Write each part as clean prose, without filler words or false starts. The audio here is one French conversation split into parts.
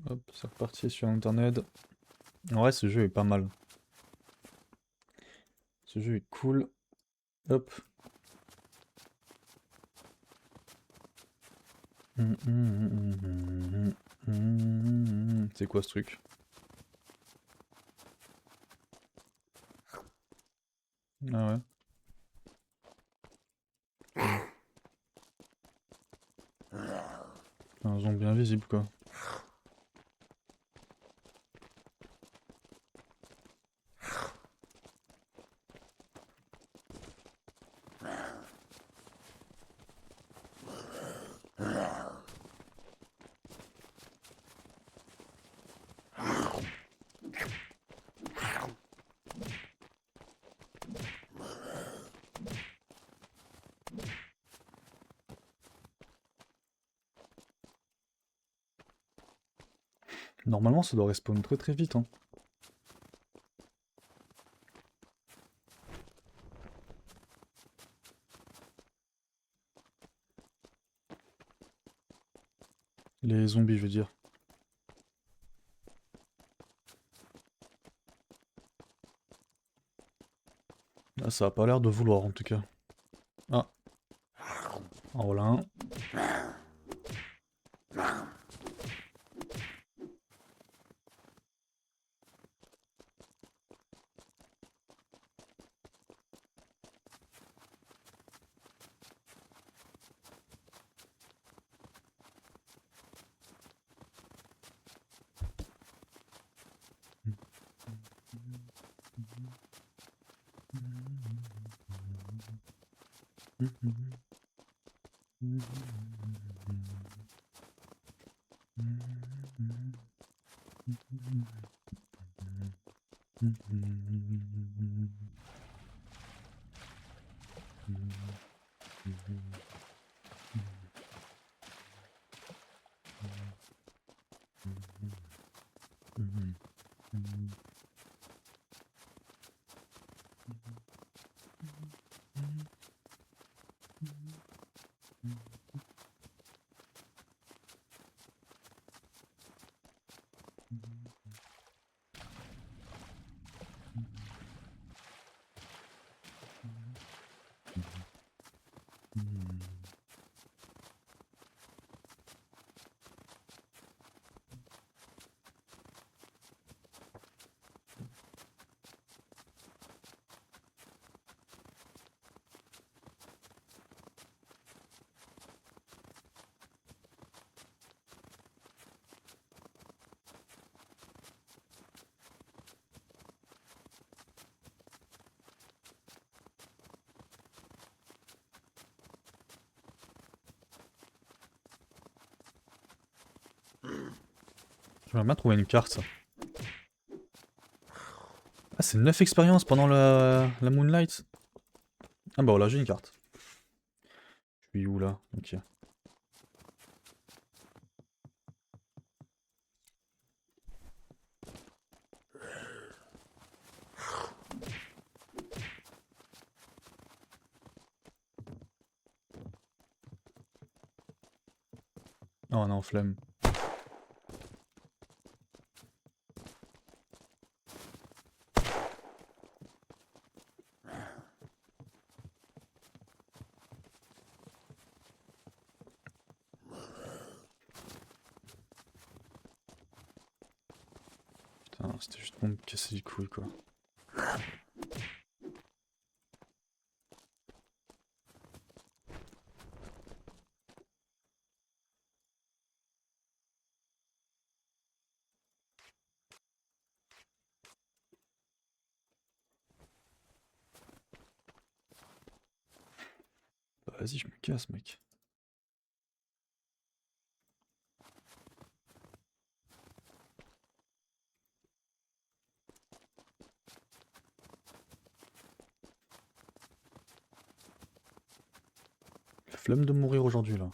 Hop, c'est reparti sur internet. En vrai, ce jeu est pas mal. Ce jeu est cool. Hop. C'est quoi ce truc? Ah ouais. Un zombie invisible quoi. Normalement, ça doit respawn très très vite, hein. Les zombies, je veux dire. Ah, ça a pas l'air de vouloir en tout cas. Ah, en voilà un. J'aimerais bien trouver une carte. Ah, c'est 9 expériences pendant la Moonlight. Ah bah voilà, j'ai une carte. Je suis où là? Ok. Oh non, flemme. Putain, c'était juste pour me casser les couilles quoi. Bah vas-y, je me casse mec. La flemme de mourir aujourd'hui là.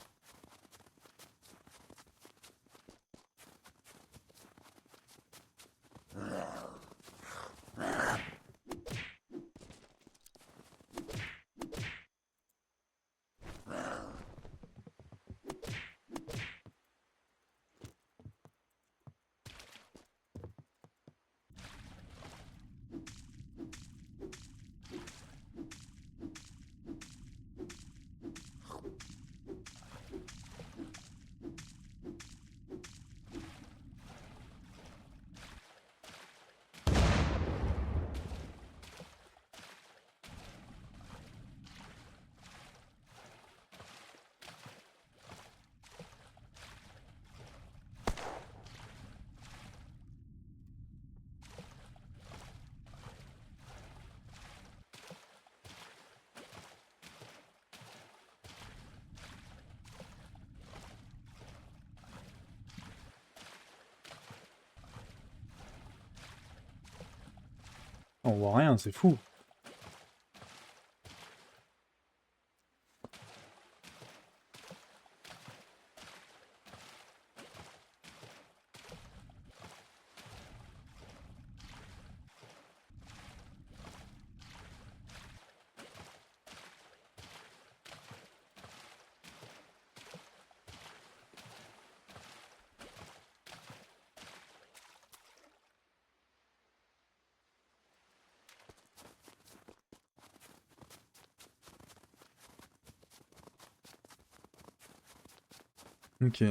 On voit rien, c'est fou. Ok.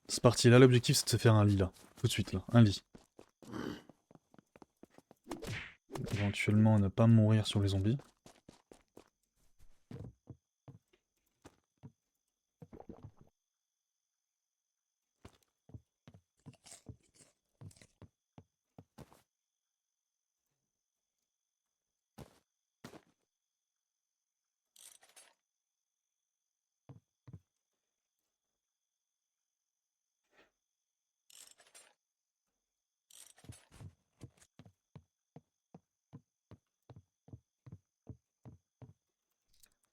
C'est parti, là l'objectif c'est de se faire un lit là. Tout de suite là, un lit. Éventuellement ne pas mourir sur les zombies.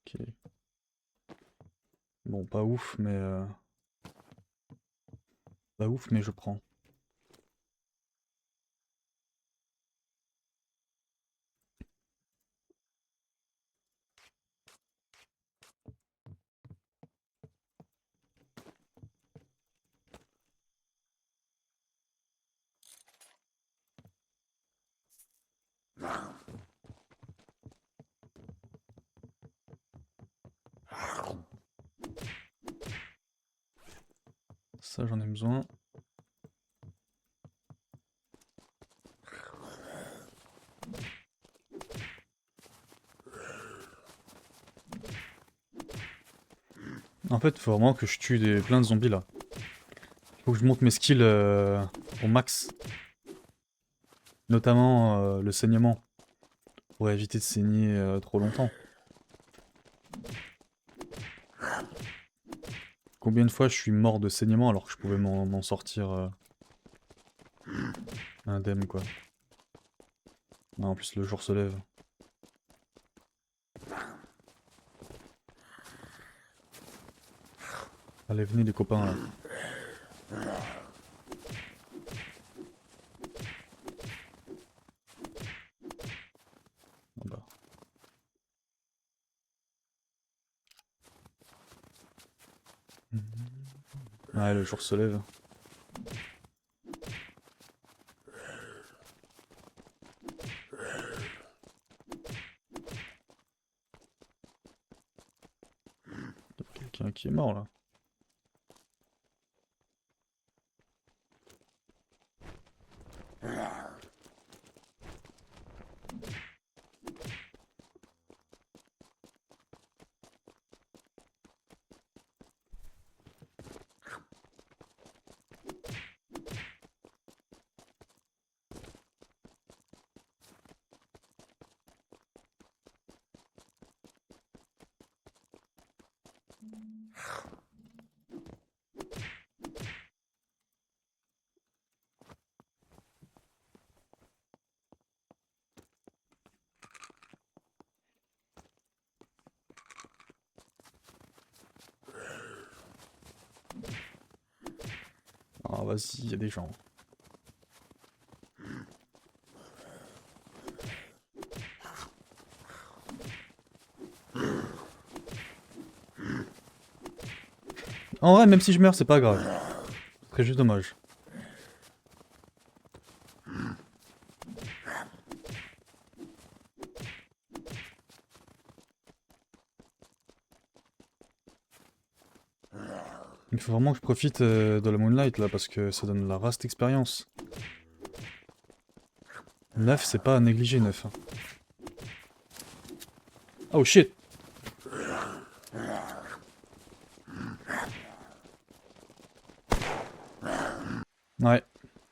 Ok. Bon, pas ouf, mais... Pas ouf, mais je prends. Ça, j'en ai besoin. En fait, faut vraiment que je tue plein de zombies là. Faut que je monte mes skills au max. Notamment le saignement. Pour éviter de saigner trop longtemps. Combien de fois je suis mort de saignement alors que je pouvais m'en sortir indemne quoi. Non, en plus le jour se lève. Allez, venez les copains là. Ah bah. Ouais, le jour se lève. Il y a quelqu'un qui est mort là. Ah vas-y, il y a des gens. En vrai, même si je meurs, c'est pas grave. Ce serait juste dommage. Il faut vraiment que je profite de la Moonlight là parce que ça donne la vaste expérience. 9, c'est pas à négliger 9. Oh shit! Ouais.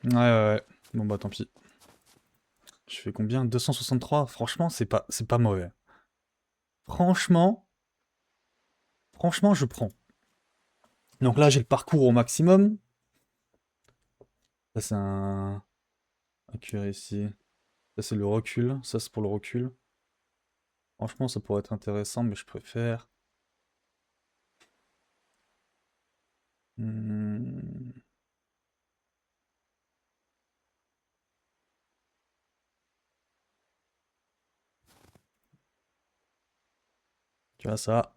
Ouais. Bon bah tant pis. Je fais combien? 263? Franchement, c'est pas mauvais. Franchement, franchement, je prends. Donc là, j'ai le parcours au maximum. Ça, c'est un Accuracy. Ça c'est le recul, ça c'est pour le recul. Franchement ça pourrait être intéressant mais je préfère... Hmm. Tu vois ça.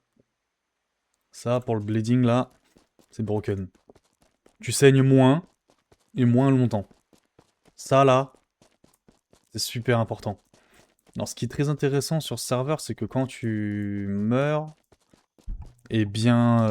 Ça pour le bleeding là, c'est broken. Tu saignes moins et moins longtemps. Ça là, c'est super important. Alors ce qui est très intéressant sur ce serveur, c'est que quand tu meurs, eh bien...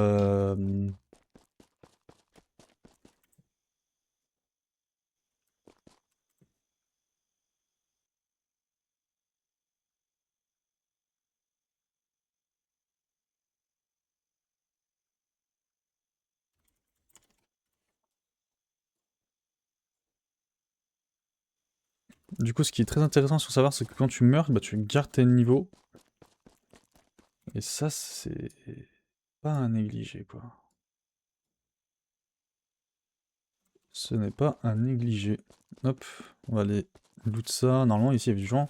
Du coup, ce qui est très intéressant sur le serveur, c'est que quand tu meurs, bah, tu gardes tes niveaux. Et ça, c'est pas à négliger, quoi. Ce n'est pas à négliger. Hop, on va aller loot ça. Normalement, ici, il y a du gens.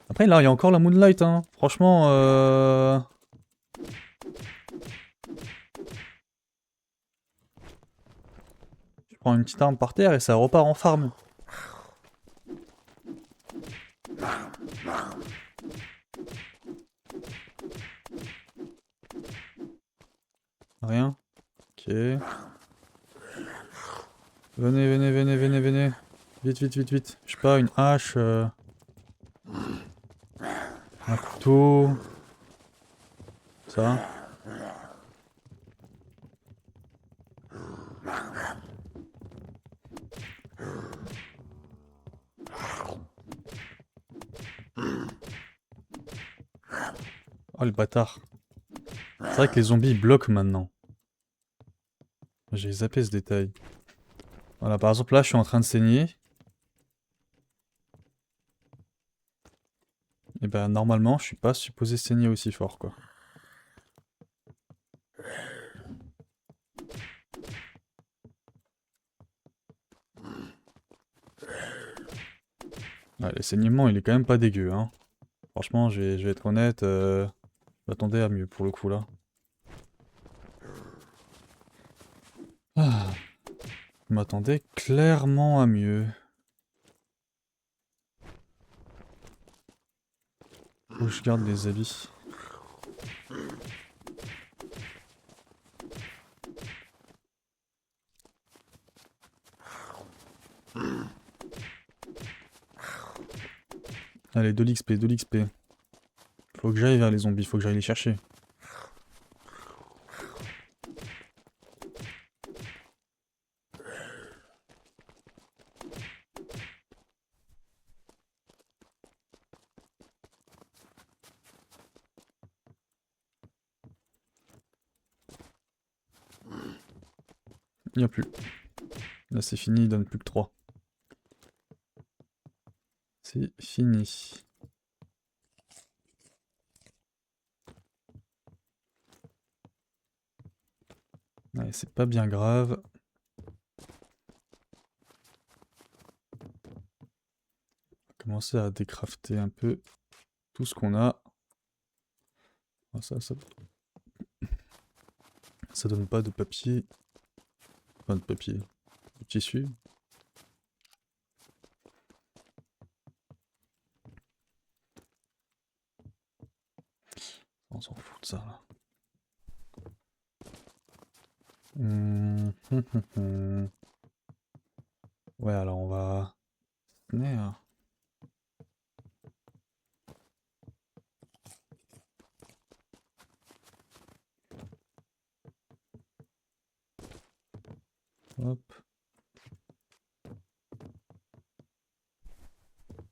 Après, là, il y a encore la Moonlight, hein. Franchement, je prends une petite arme par terre et ça repart en farm. Rien. Ok. Venez, venez, venez, venez, venez. Vite, vite, vite, vite. Je sais pas, une hache, un couteau. Ça. Oh, le bâtard. C'est vrai que les zombies ils bloquent maintenant. J'ai zappé ce détail. Voilà, par exemple, là, je suis en train de saigner. Et ben, normalement, je suis pas supposé saigner aussi fort, quoi. Ouais, le saignement, il est quand même pas dégueu, hein. Franchement, je vais être honnête, je m'attendais à mieux, pour le coup, là. Ah, je m'attendais clairement à mieux. Faut que je garde les habits. Allez, de l'XP, de l'XP. Faut que j'aille vers les zombies, faut que j'aille les chercher. Il n'y a plus. Là, c'est fini, il donne plus que 3. C'est fini. Allez, c'est pas bien grave. Commencer à décrafter un peu tout ce qu'on a. Ah, ça donne pas de papier. Enfin, de papier. De tissu. On s'en fout de ça, là. Ouais, alors on va... Snare. Hop.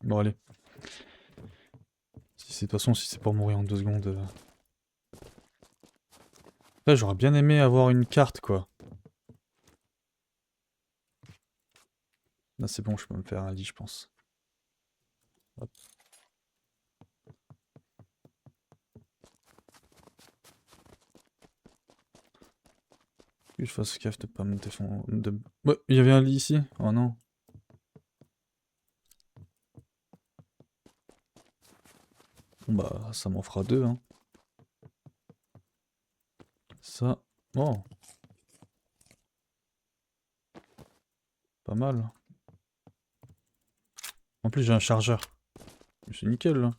Bon, allez. Si c'est de toute façon, si c'est pour mourir en 2 secondes... Là, j'aurais bien aimé avoir une carte, quoi. Là, c'est bon, je peux me faire un lit, je pense. Hop. Que je fasse gaffe de pas me défendre... Ouais, il y avait un lit ici? Oh non. Bon bah ça m'en fera 2 hein. Ça. Oh. Pas mal. En plus j'ai un chargeur. C'est nickel là.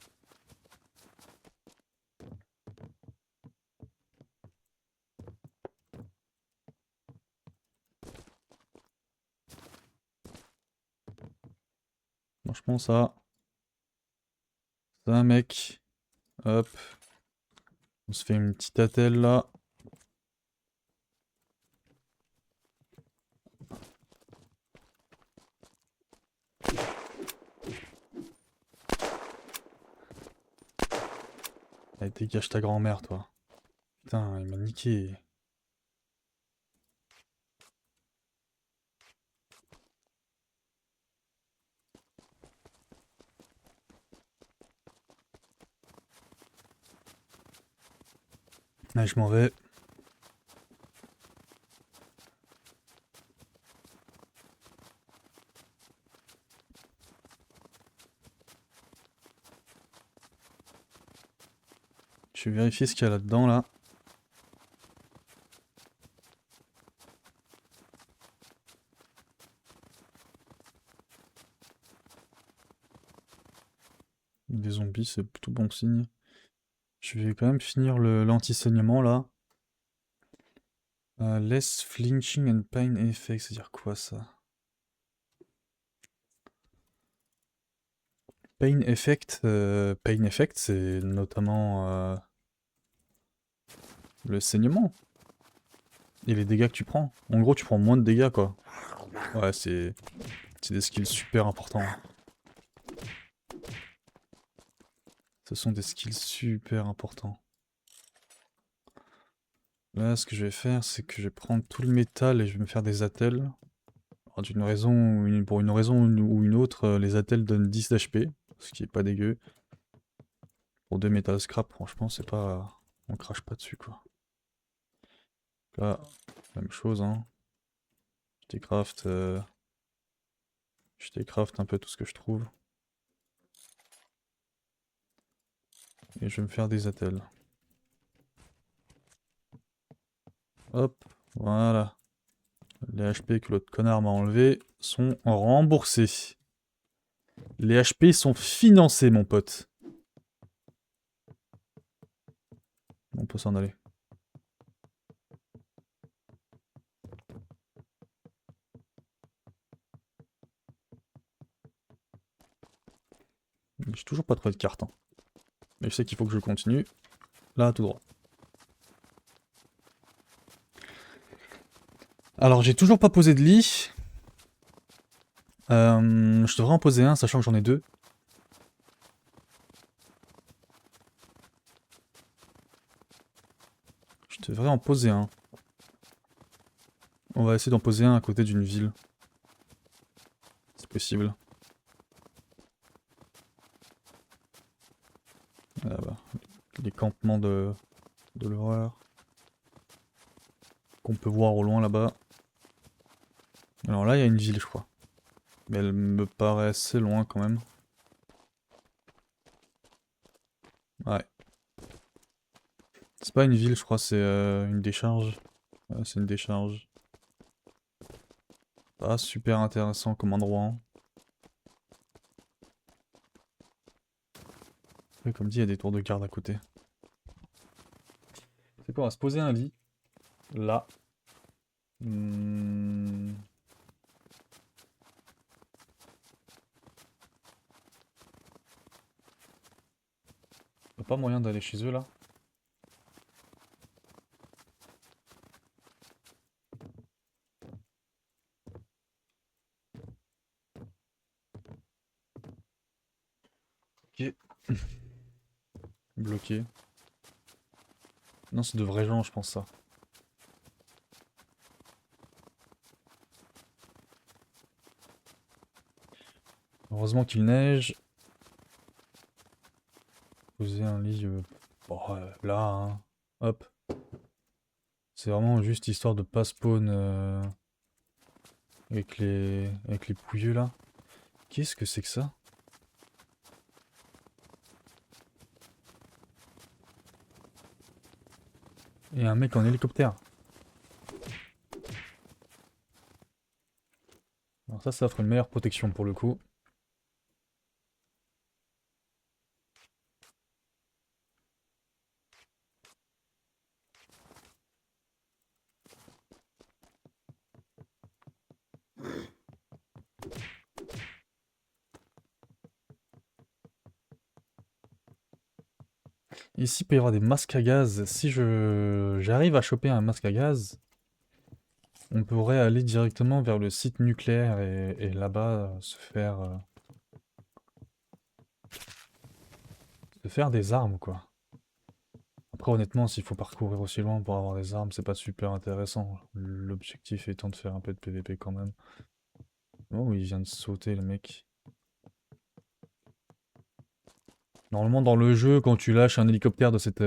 Franchement ça. Ça mec. Hop. On se fait une petite attelle là. Allez, dégage ta grand-mère toi. Putain, il m'a niqué. Allez, je m'en vais. Je vais vérifier ce qu'il y a là-dedans là. Des zombies, c'est plutôt bon signe. Je vais quand même finir l'anti-saignement là. Less flinching and pain effect, c'est-à-dire quoi ça? Pain effect, c'est notamment le saignement et les dégâts que tu prends. En gros, tu prends moins de dégâts quoi. Ouais, c'est des skills super importants. Ce sont des skills super importants. Là, ce que je vais faire, c'est que je vais prendre tout le métal et je vais me faire des attelles. Alors, pour une raison ou une autre, les attelles donnent 10 d'HP, ce qui est pas dégueu. Pour 2 métal scrap, franchement, c'est pas... On crache pas dessus, quoi. Là, même chose, hein. Je décraft, un peu tout ce que je trouve. Et je vais me faire des attelles. Hop, voilà. Les HP que l'autre connard m'a enlevé sont remboursés. Les HP sont financés, mon pote. On peut s'en aller. J'ai toujours pas trouvé de carte. Hein. Mais je sais qu'il faut que je continue. Là, tout droit. Alors, j'ai toujours pas posé de lit. Je devrais en poser un, sachant que j'en ai 2. Je devrais en poser un. On va essayer d'en poser un à côté d'une ville. C'est possible. Ah bah, les campements de l'horreur. Qu'on peut voir au loin là-bas. Alors là, il y a une ville, je crois. Mais elle me paraît assez loin quand même. Ouais. C'est pas une ville, je crois, c'est une décharge. Ouais, c'est une décharge. Pas super intéressant comme endroit. Hein. Et comme dit, il y a des tours de garde à côté. C'est quoi, on va se poser un lit. Là. Hmm. Y'a pas moyen d'aller chez eux là? Ok. Bloqué. Non, c'est de vrais gens, je pense ça. Heureusement qu'il neige. Poser un lit là, hein. Hop. C'est vraiment juste histoire de pas spawn avec les pouilleux là. Qu'est-ce que c'est que ça? Et un mec en hélicoptère. Alors ça offre une meilleure protection pour le coup. Ici, il peut y avoir des masques à gaz. Si j'arrive à choper un masque à gaz, on pourrait aller directement vers le site nucléaire et là-bas se faire des armes, quoi. Après, honnêtement, s'il faut parcourir aussi loin pour avoir des armes, c'est pas super intéressant. L'objectif étant de faire un peu de PVP quand même. Oh, il vient de sauter, le mec. Normalement, dans le jeu, quand tu lâches un hélicoptère de cette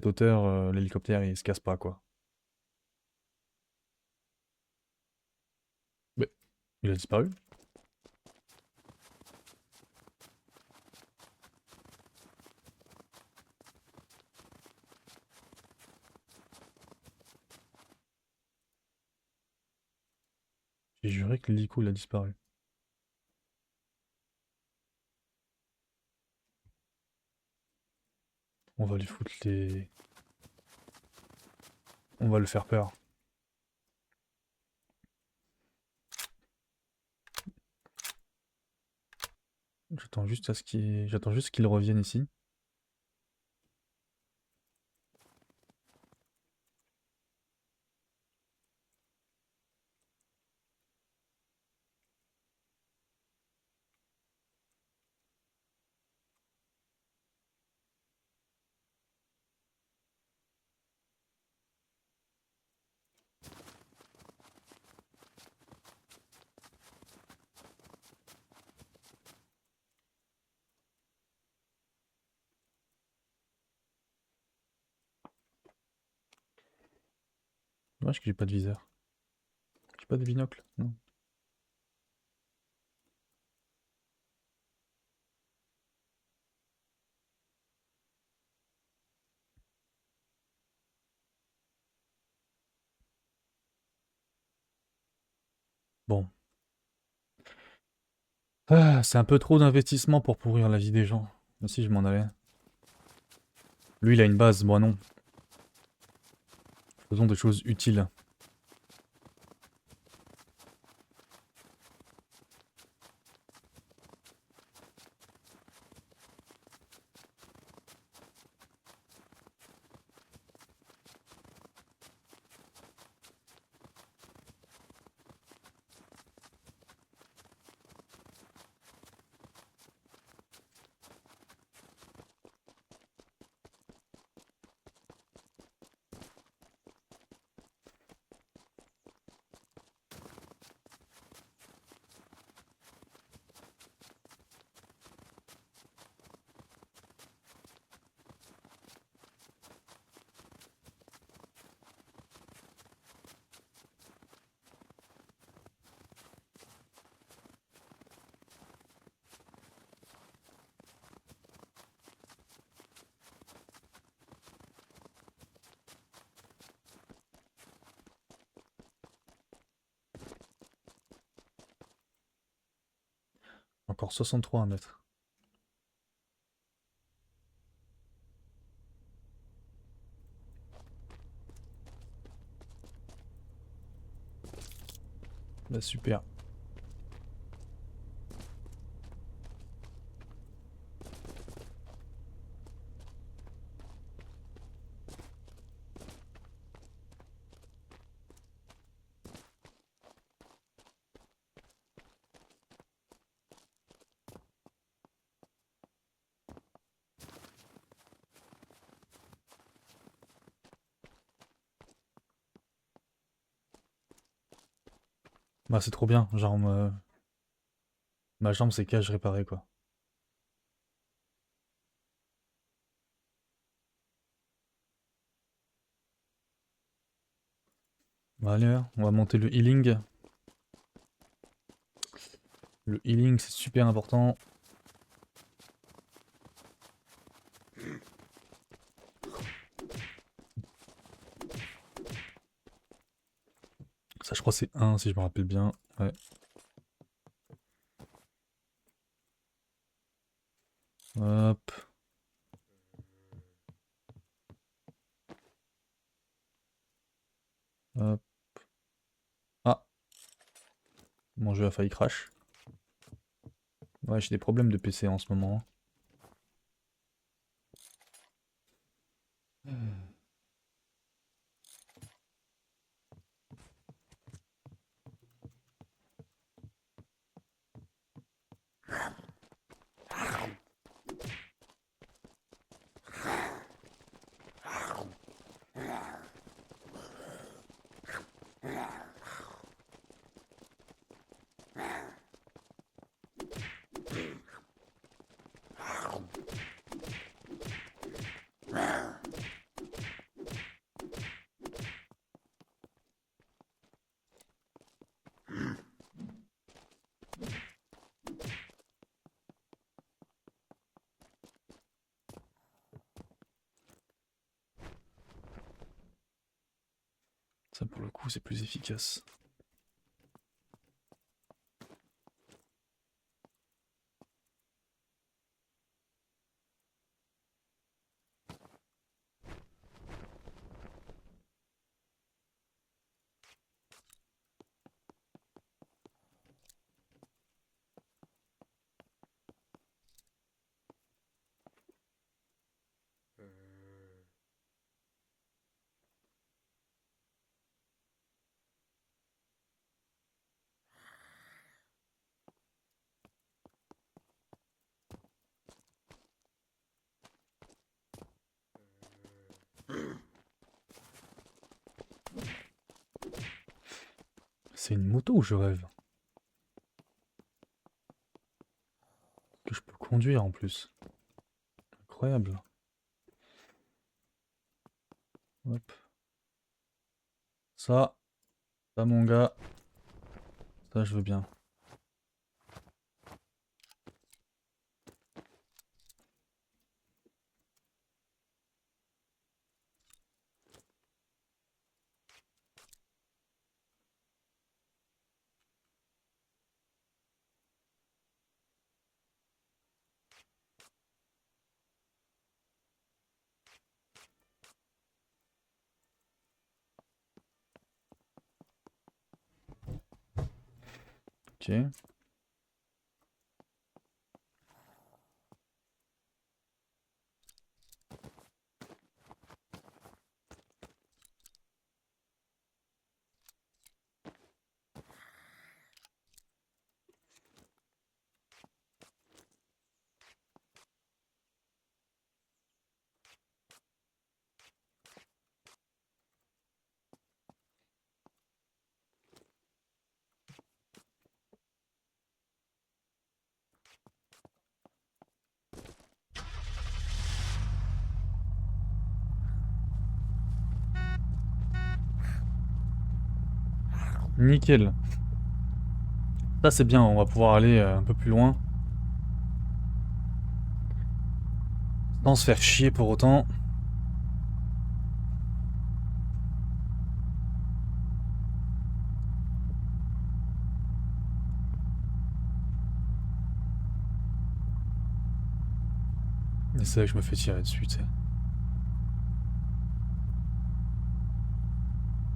hauteur, l'hélicoptère, il se casse pas, quoi. Mais, il a disparu. J'ai juré que l'hélico, il a disparu. On va lui foutre les... On va le faire peur. J'attends juste qu'il revienne ici. Dommage que j'ai pas de viseur. J'ai pas de binocle, non. Bon. Ah, c'est un peu trop d'investissement pour pourrir la vie des gens. Mais si je m'en allais. Lui, il a une base, moi non. Faisons des choses utiles. Encore 63 à mettre. Bah super. Bah c'est trop bien, genre ma jambe c'est cage réparée quoi. Bah, allez, on va monter le healing. Le healing c'est super important. Ça, je crois que c'est 1 si je me rappelle bien. Ouais. Hop. Hop. Ah, mon jeu a failli crash. Ouais, j'ai des problèmes de PC en ce moment. Ça, pour le coup, c'est plus efficace. C'est une moto ou je rêve? Que je peux conduire en plus. Incroyable. Hop. Ça, mon gars. Ça, je veux bien. Ok. Nickel. Ça, c'est bien. On va pouvoir aller un peu plus loin. Sans se faire chier pour autant. Et c'est vrai que je me fais tirer dessus, tu sais.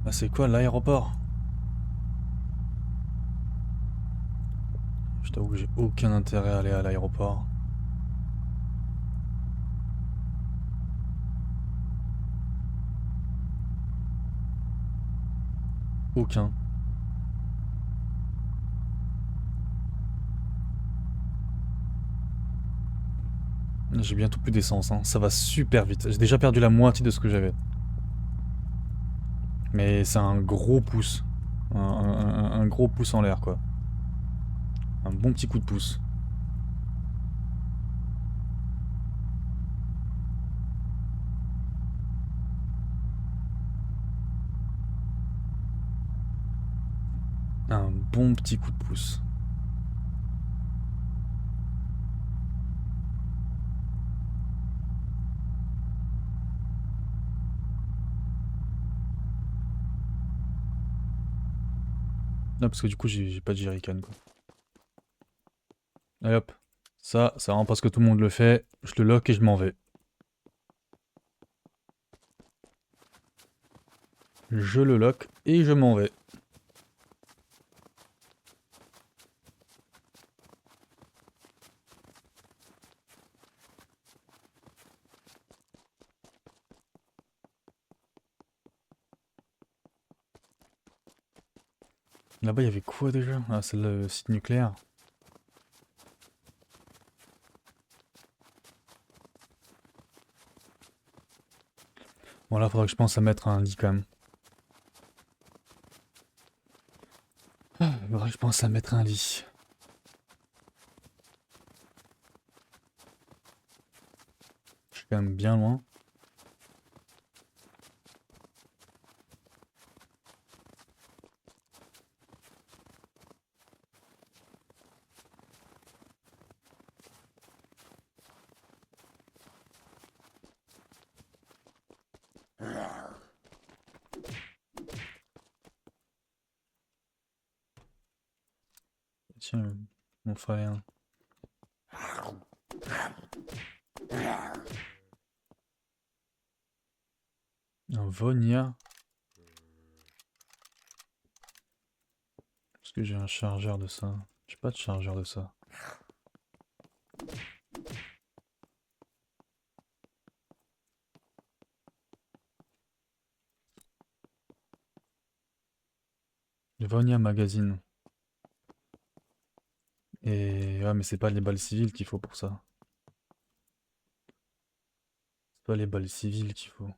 Ah, c'est quoi l'aéroport? Je t'avoue que j'ai aucun intérêt à aller à l'aéroport. Aucun. J'ai bientôt plus d'essence, hein. Ça va super vite. J'ai déjà perdu la moitié de ce que j'avais. Mais c'est un gros pouce. Un gros pouce en l'air, quoi. Un bon petit coup de pouce. Un bon petit coup de pouce. Non, parce que du coup, j'ai pas de jerrycan, quoi. Allez hop. Ça, c'est vraiment parce que tout le monde le fait. Je le lock et je m'en vais. Je le lock et je m'en vais. Là-bas, il y avait quoi déjà? Ah, c'est le site nucléaire. Bon, là, faudra que je pense à mettre un lit quand même. Faudra que je pense à mettre un lit. Je suis quand même bien loin. Tiens, mon frère. Un Vonia. Est-ce que j'ai un chargeur de ça? J'ai pas de chargeur de ça. Le Vonia Magazine. Et ouais, mais c'est pas les balles civiles qu'il faut pour ça. C'est pas les balles civiles qu'il faut.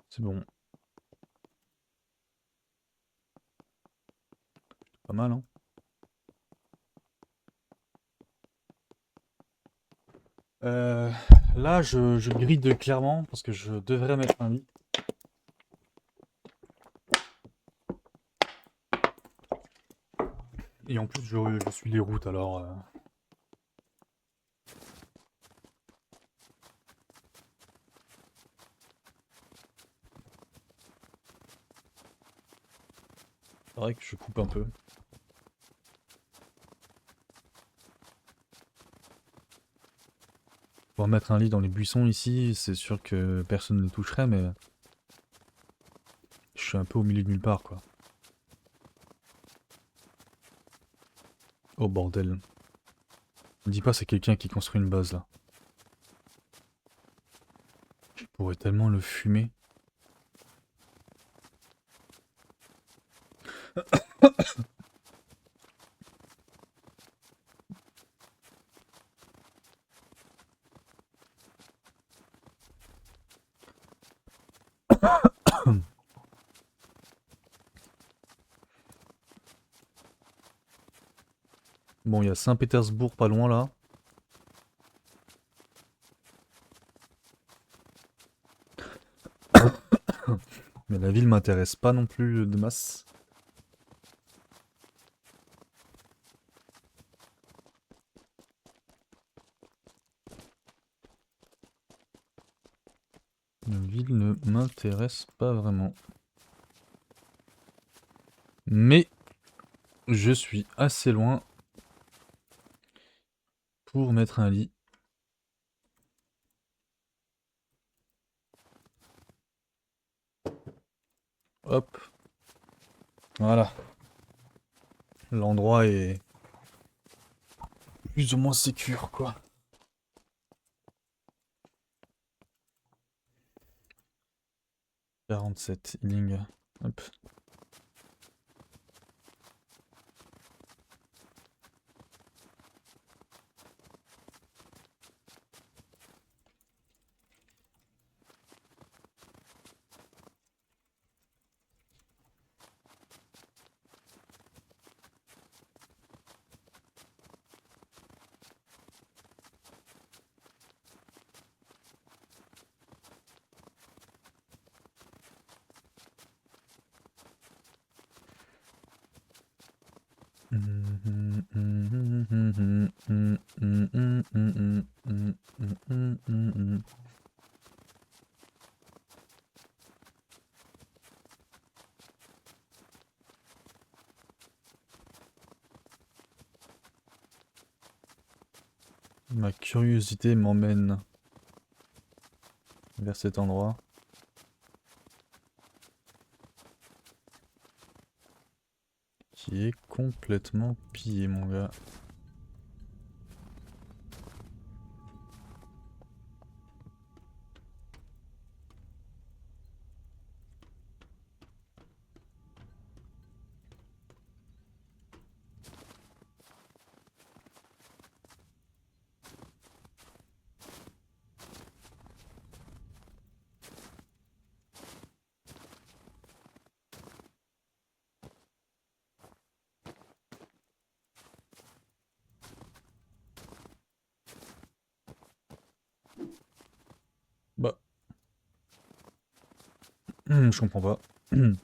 C'est bon. Pas mal, hein. Euh, Là, je grille clairement parce que je devrais mettre un lit. Et en plus, je suis les routes alors. C'est vrai que je coupe un peu. Pour mettre un lit dans les buissons ici, c'est sûr que personne ne le toucherait, mais je suis un peu au milieu de nulle part, quoi. Oh bordel. Me dis pas c'est quelqu'un qui construit une base là. Je pourrais tellement le fumer. Bon, il y a Saint-Pétersbourg pas loin là. Mais la ville m'intéresse pas non plus de masse. La ville ne m'intéresse pas vraiment. Mais je suis assez loin pour mettre un lit. Hop. Voilà. L'endroit est plus ou moins sécure, quoi. 47 healing. Hop. Ma curiosité m'emmène vers cet endroit. Qui est complètement pillé, mon gars. Bah. Je comprends pas. Non,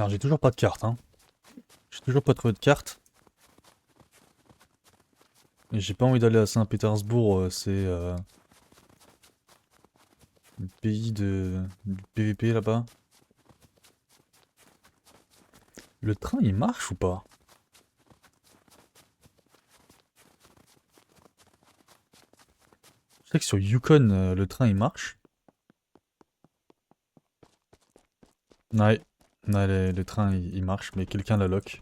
j'ai toujours pas de carte, hein. J'ai toujours pas trouvé de carte. Et j'ai pas envie d'aller à Saint-Pétersbourg, c'est le pays du PVP là-bas. Le train il marche ou pas? Je sais que sur Yukon, le train il marche. Ouais, ouais le train il marche, mais quelqu'un la lock.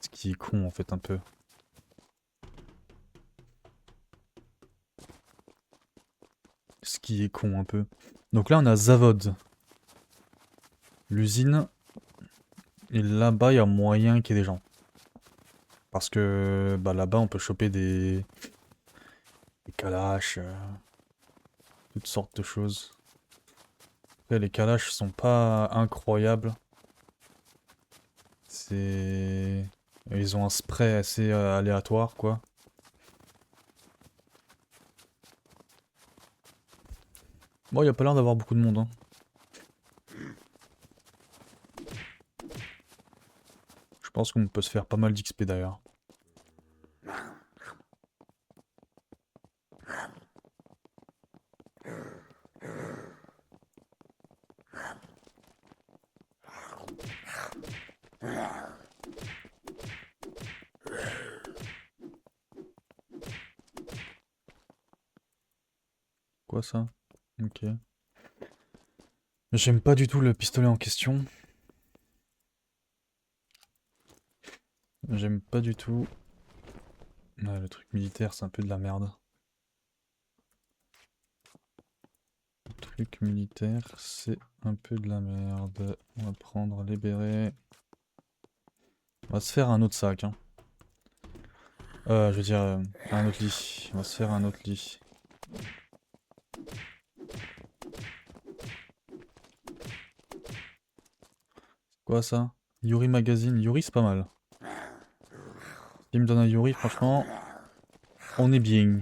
Ce qui est con en fait un peu. Ce qui est con un peu. Donc là on a Zavod. L'usine. Et là-bas il y a moyen qu'il y ait des gens. Parce que bah, là-bas on peut choper des kalash, toutes sortes de choses. Après, les kalash sont pas incroyables. C'est... Ils ont un spray assez aléatoire quoi. Bon, il y a pas l'air d'avoir beaucoup de monde, hein. Je pense qu'on peut se faire pas mal d'XP d'ailleurs. Quoi ça? Ok. J'aime pas du tout le pistolet en question. J'aime pas du tout. Ouais, le truc militaire, c'est un peu de la merde. Le truc militaire, c'est un peu de la merde. On va prendre les bérets. On va se faire un autre sac, hein. Je veux dire, un autre lit. On va se faire un autre lit. Quoi ça? Yuri Magazine. Yuri, c'est pas mal. S'il me donne un Yuri, franchement, on est bien.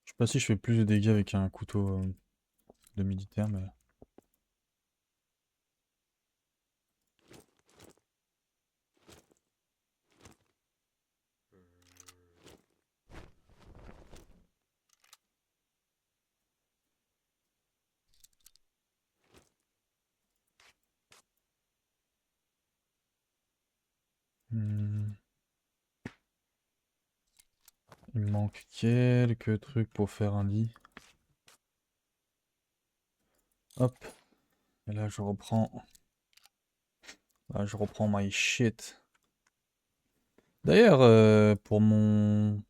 Je sais pas si je fais plus de dégâts avec un couteau de militaire, mais... Hmm. Il me manque quelques trucs pour faire un lit. Hop. Et là, je reprends... Là, je reprends my shit. D'ailleurs, pour mon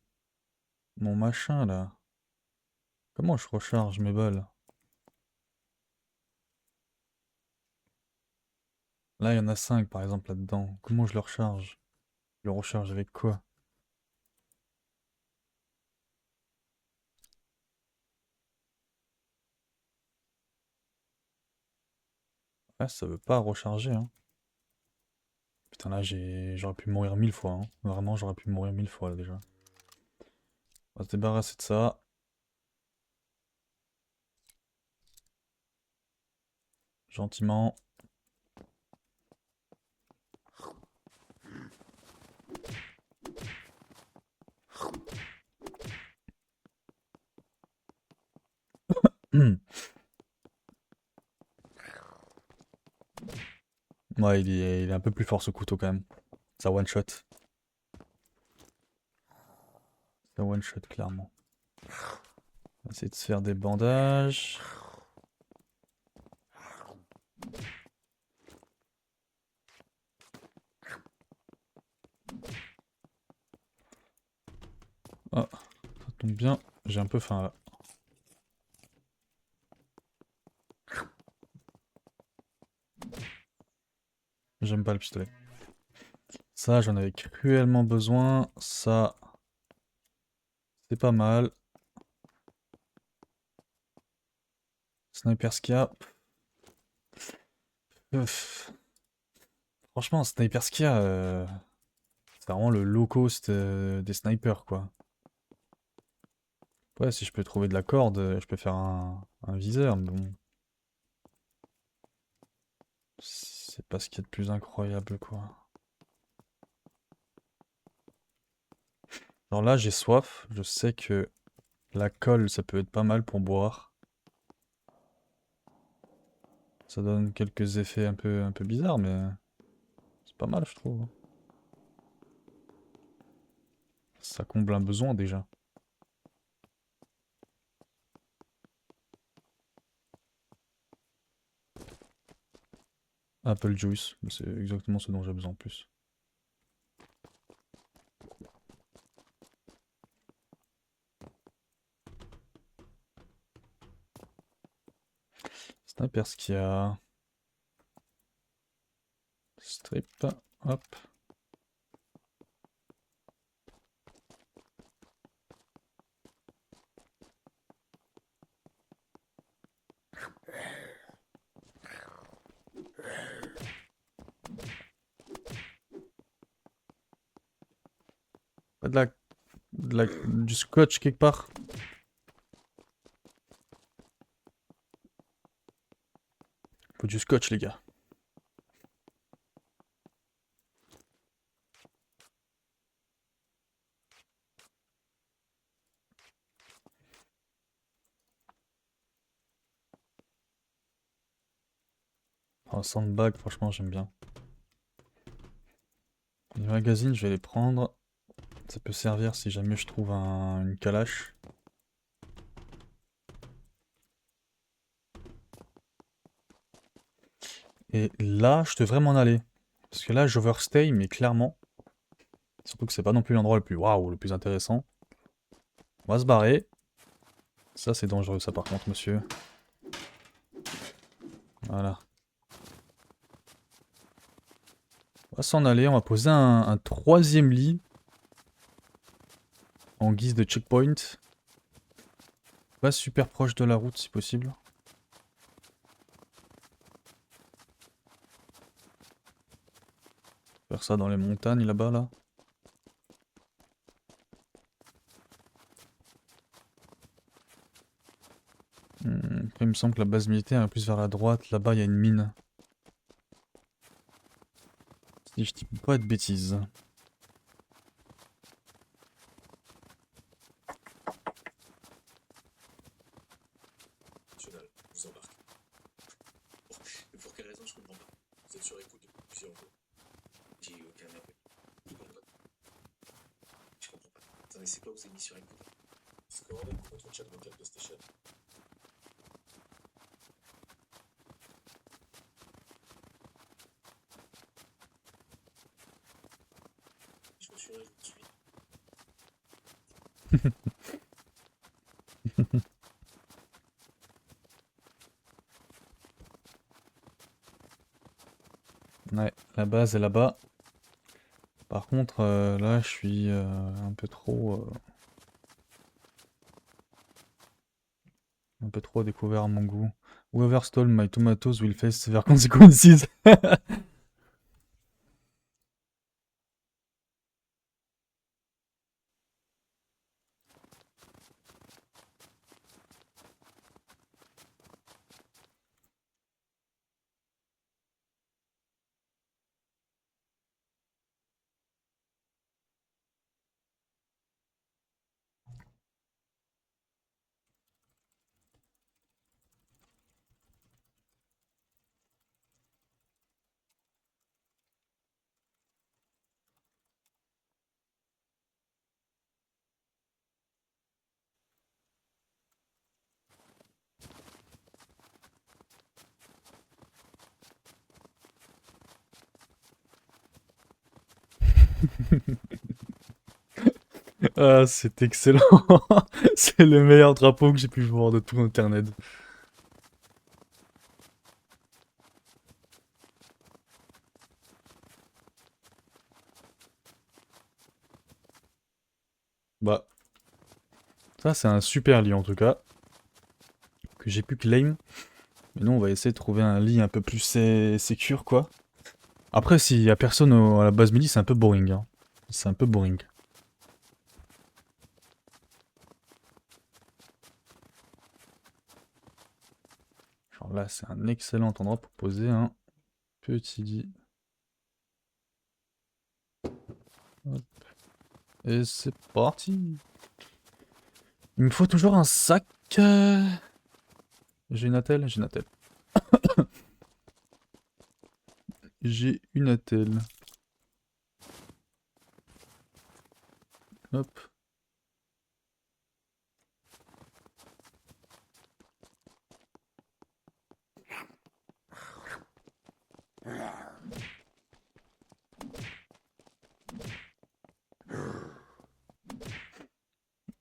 machin, là... Comment je recharge mes balles? Là, il y en a 5 par exemple là-dedans. Comment je le recharge? Je le recharge avec quoi? Ah, ça veut pas recharger, hein. Putain, là, j'aurais pu mourir 1000 fois, hein. Vraiment, j'aurais pu mourir 1000 fois, là, déjà. On va se débarrasser de ça. Gentiment. Ouais, il est un peu plus fort, ce couteau, quand même. Ça one-shot. Ça one-shot, clairement. On va essayer de se faire des bandages. Ah, ça tombe bien. J'ai un peu faim, là. J'aime pas le pistolet. Ça, j'en avais cruellement besoin. Ça, c'est pas mal. Sniper Skia. Ouf. Franchement, Sniper Skia, c'est vraiment le low cost des snipers, quoi. Ouais, si je peux trouver de la corde, je peux faire un viseur, mais bon. C'est pas ce qu'il y a de plus incroyable, quoi. Alors là, j'ai soif. Je sais que la colle, ça peut être pas mal pour boire. Ça donne quelques effets un peu bizarres, mais c'est pas mal, je trouve. Ça comble un besoin, déjà. Apple Juice, c'est exactement ce dont j'ai besoin en plus. Sniper Skia. Strip. Hop. Pas du scotch quelque part. Faut du scotch, les gars. Un sandbag, franchement, j'aime bien. Les magazines, je vais les prendre. Ça peut servir si jamais je trouve une calache. Et là, je devrais m'en aller. Parce que là, j'overstay, mais clairement. Surtout que c'est pas non plus l'endroit le plus waouh, le plus intéressant. On va se barrer. Ça, c'est dangereux, ça, par contre, monsieur. Voilà. On va s'en aller, on va poser un troisième lit. En guise de checkpoint. Pas super proche de la route si possible. Faire ça dans les montagnes là-bas là. Après il me semble que la base militaire est plus vers la droite. Là-bas il y a une mine. Si je dis pas de bêtises. National, vous embarquez. Mais pour quelle raison, je comprends pas. Vous êtes sur écoute depuis plusieurs jours. J'ai eu aucun appel. Je comprends pas. Je comprends pas. Attendez, c'est quoi vous avez mis sur écoute? Score avec votre chat vocal de station. Je me suis réjoui de suite. Ouais, la base est là-bas. Par contre, là je suis un peu trop... un peu trop découvert à mon goût. Whoever stole my tomatoes will face severe consequences. Ah, c'est excellent. C'est le meilleur drapeau que j'ai pu voir de tout internet. Bah, ça c'est un super lit en tout cas. Que j'ai pu claim. Mais nous on va essayer de trouver un lit un peu plus sécure quoi. Après s'il y a personne à la base midi c'est un peu boring. Hein. C'est un peu boring. Genre là c'est un excellent endroit pour poser un petit lit. Hop. Et c'est parti. Il me faut toujours un sac. J'ai une attelle. J'ai une attelle. J'ai une attelle. Hop.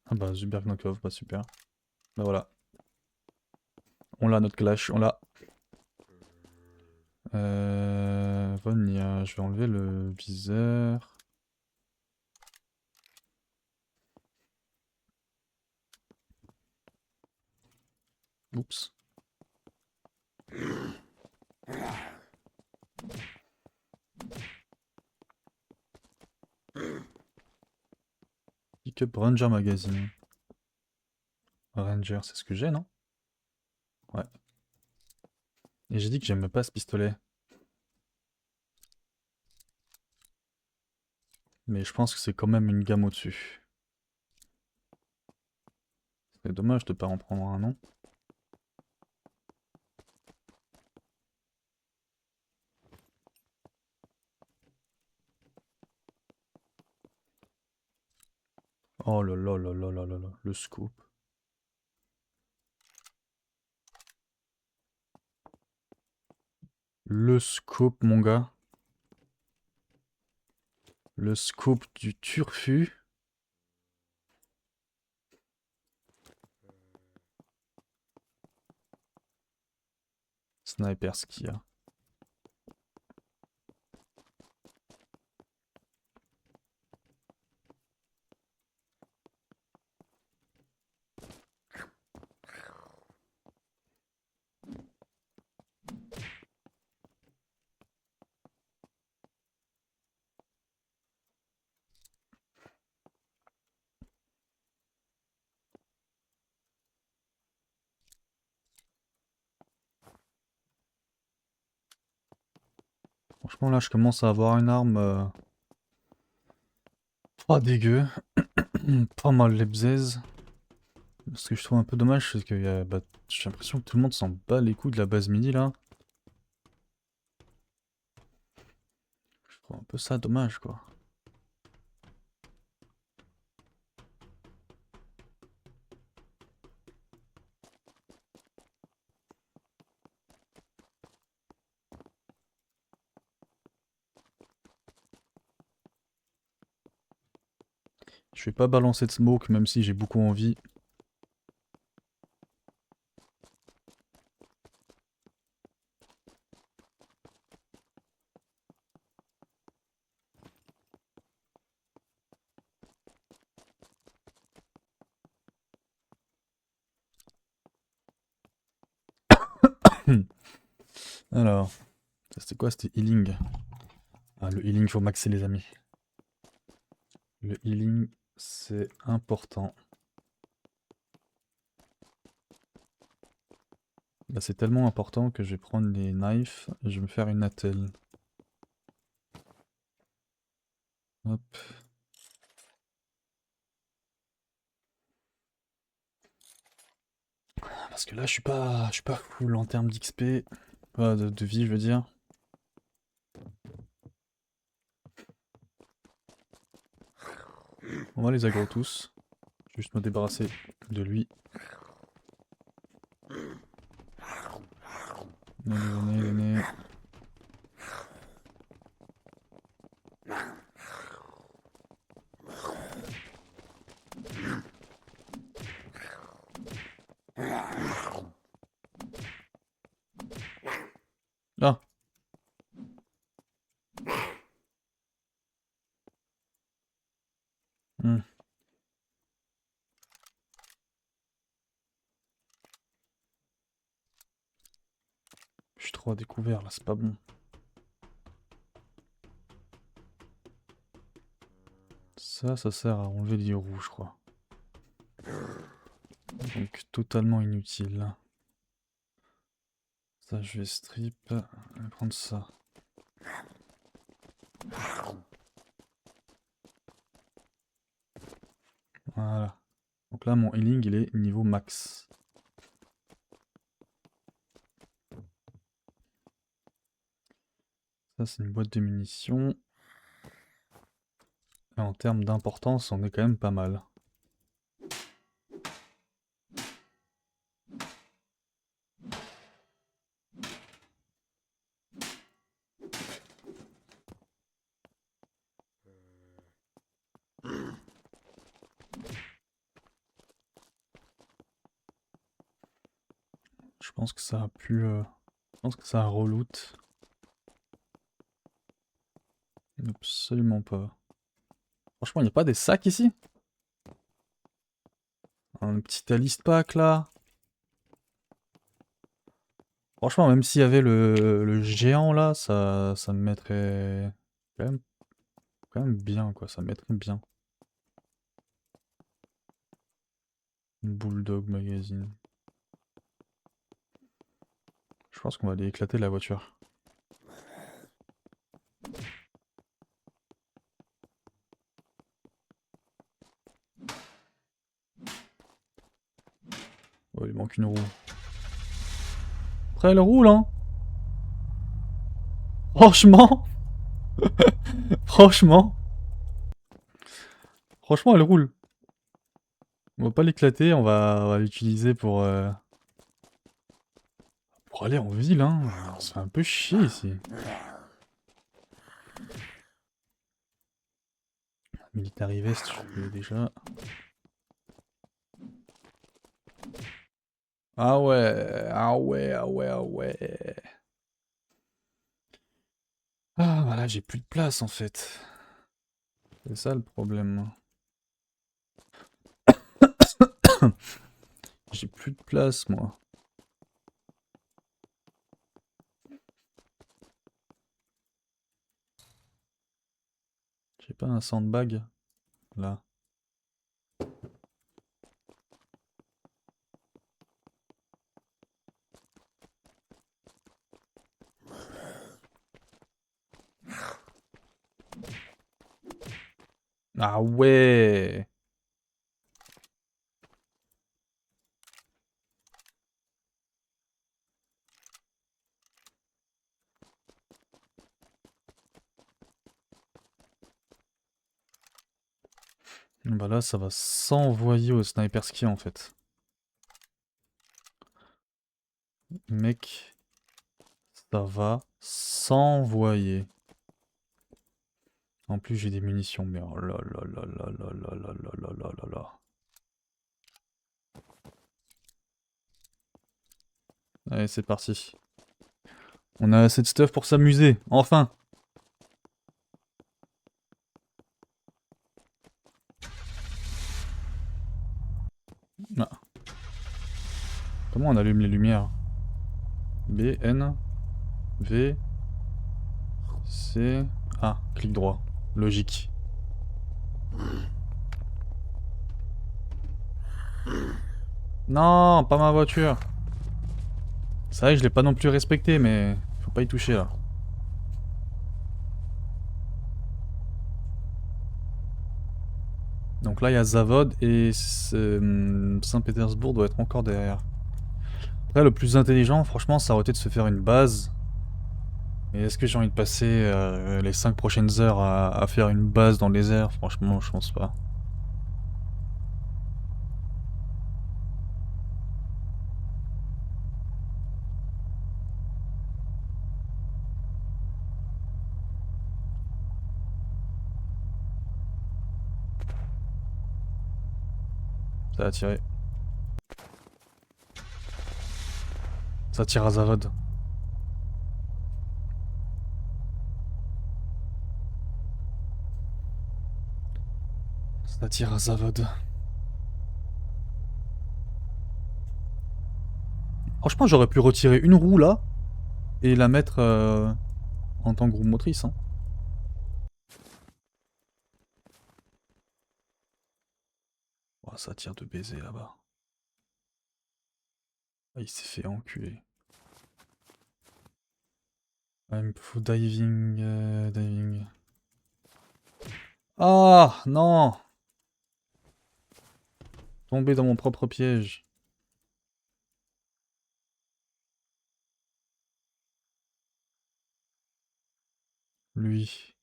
Ah bah Zubergnokov, bah super. Bah voilà. On l'a notre clash, on l'a. Vonia, je vais enlever le viseur. Oups. Pick up Ranger Magazine. Ranger, c'est ce que j'ai, non? Ouais. Et j'ai dit que j'aime pas ce pistolet. Mais je pense que c'est quand même une gamme au-dessus. C'est dommage de pas en prendre un, non? Oh là là là là là là là, le scoop. Le scoop, mon gars. Le scoop du turfu. Sniper ski. Franchement, là, je commence à avoir une arme pas dégueu. Pas mal les bzaises. Ce que je trouve un peu dommage, c'est que j'ai l'impression que tout le monde s'en bat les couilles de la base midi, là. Je trouve un peu ça dommage, quoi. Je vais pas balancer de smoke, même si j'ai beaucoup envie. Alors, c'était quoi? C'était healing. Ah, le healing, faut maxer, les amis. Le healing, c'est important. Là, c'est tellement important que je vais prendre les knives et je vais me faire une attelle. Hop. Parce que là, je suis pas full en termes d'XP. De vie, je veux dire. On va les aggro tous. Juste me débarrasser de lui. Venez, venez, venez. Ah! Hmm. Je suis trop à découvert là, c'est pas bon. Ça sert à enlever les roues, je crois. Donc totalement inutile. Ça, je vais strip. Je vais prendre ça. Voilà. Donc là, mon healing, il est niveau max. Ça, c'est une boîte de munitions. Et en termes d'importance, on est quand même pas mal. Je pense que ça a pu... Je pense que ça a reloot. Absolument pas. Franchement, il n'y a pas des sacs ici? Un petit Alice pack là. Franchement, même s'il y avait le géant là, ça me mettrait quand même bien quoi, ça me mettrait bien. Une Bulldog magazine. Je pense qu'on va aller éclater la voiture. Oh, il manque une roue. Après, elle roule, hein. Franchement. Franchement. Franchement, elle roule. On va pas l'éclater, on va l'utiliser pour aller en ville, hein. On se fait un peu chier ici. Military vest, je l'ai déjà. Ah ouais, ah ouais, ah ouais, ah ouais. Ah, voilà, j'ai plus de place en fait. C'est ça le problème. J'ai plus de place, moi. J'ai pas un sandbag, là. Ah ouais. Bah là, ça va s'envoyer au sniper ski en fait. Mec, ça va s'envoyer. En plus, j'ai des munitions, mais oh là là là là là là là là là là là là. Allez, c'est parti. On a assez de stuff pour s'amuser, enfin. Ah. Comment on allume les lumières? B, N, V, C... Ah, clic droit. Logique. Non, pas ma voiture. C'est vrai que je l'ai pas non plus respecté, mais faut pas y toucher là. Donc là, il y a Zavod et Saint-Pétersbourg doit être encore derrière. Après, le plus intelligent, franchement, ça aurait été de se faire une base. Et est-ce que j'ai envie de passer les 5 prochaines heures à faire une base dans les airs? Franchement, je pense pas. Ça a tiré. Ça tire à Zavod. Ça tire à Zavod. Franchement, j'aurais pu retirer une roue là et la mettre en tant que roue motrice. Hein. Oh, ça tire de baiser là-bas. Ah, il s'est fait enculer. Ah, il me faut diving, diving. Ah non! Tombé dans mon propre piège. Lui.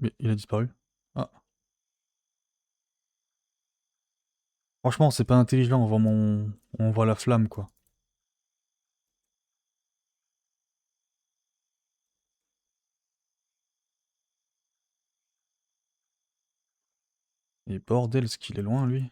Mais il a disparu. Ah. Franchement, c'est pas intelligent, on voit la flamme quoi. Et bordel, ce qu'il est loin lui.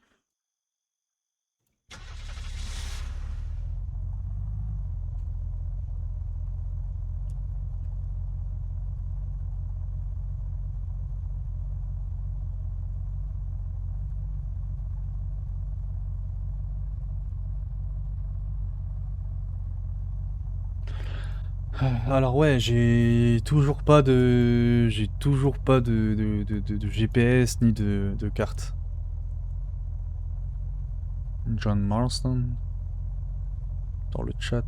Alors ouais, j'ai toujours pas de GPS ni de carte. John Marston dans le chat.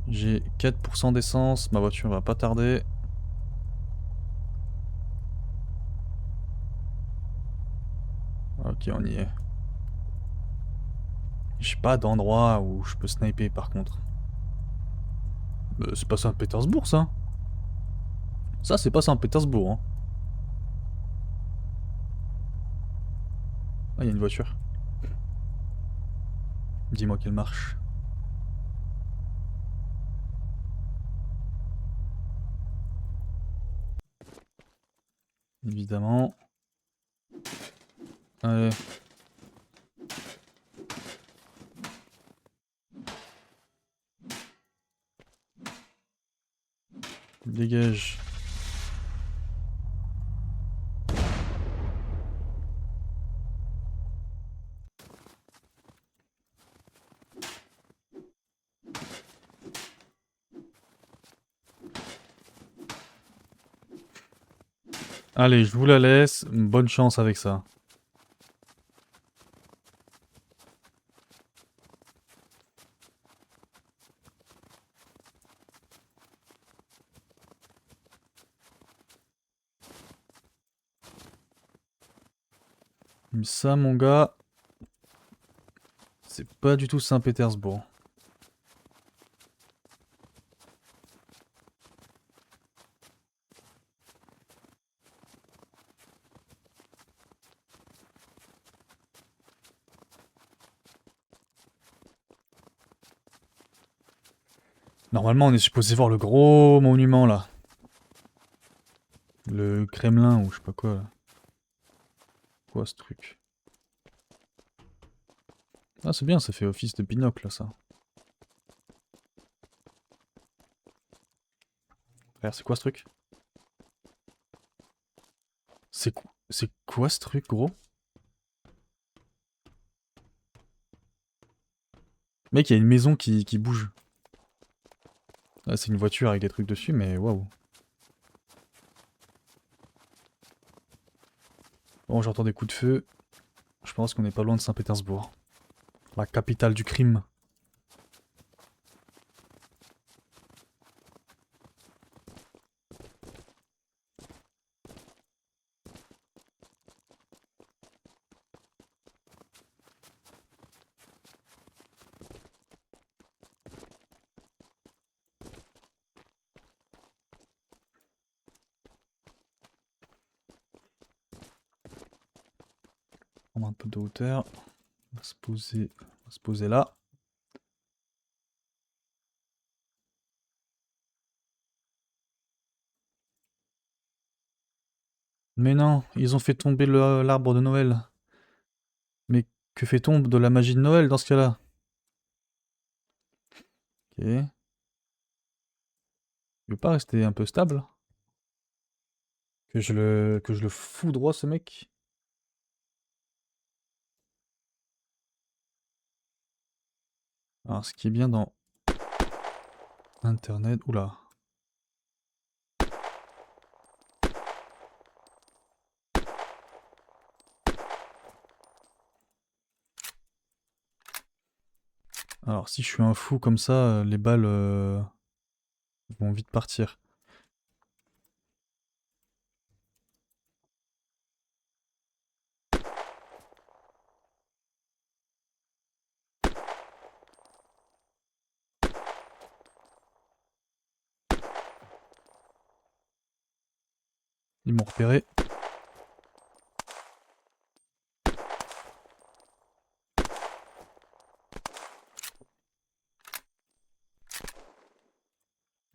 J'ai 4% d'essence, ma voiture va pas tarder. Ok, on y est. J'ai pas d'endroit où je peux sniper par contre. C'est pas Saint-Pétersbourg ça. Ça c'est pas Saint-Pétersbourg. Hein. Ah, il y a une voiture. Dis-moi qu'elle marche. Évidemment. Allez. Dégage. Allez, je vous la laisse. Bonne chance avec ça. Ça, mon gars, c'est pas du tout Saint-Pétersbourg. Normalement, on est supposé voir le gros monument, là. Le Kremlin, ou je sais pas quoi, là. Quoi, ce truc? Ah, c'est bien, ça fait office de binocle, là, ça. Frère, c'est quoi, ce truc? C'est quoi, ce truc, gros? Mec, il y a une maison qui bouge. Ah, c'est une voiture avec des trucs dessus, mais waouh. Bon, j'entends des coups de feu. Je pense qu'on n'est pas loin de Saint-Pétersbourg. La capitale du crime. On a un peu de hauteur. On va se poser là. Mais non, ils ont fait tomber l'arbre de Noël. Mais que fait-on de la magie de Noël dans ce cas-là? Ok. Il veut pas rester un peu stable? Que je le foudroie, ce mec? Alors, ce qui est bien dans Internet... Oula. Alors, si je suis un fou comme ça, les balles vont vite partir. Ils m'ont repéré.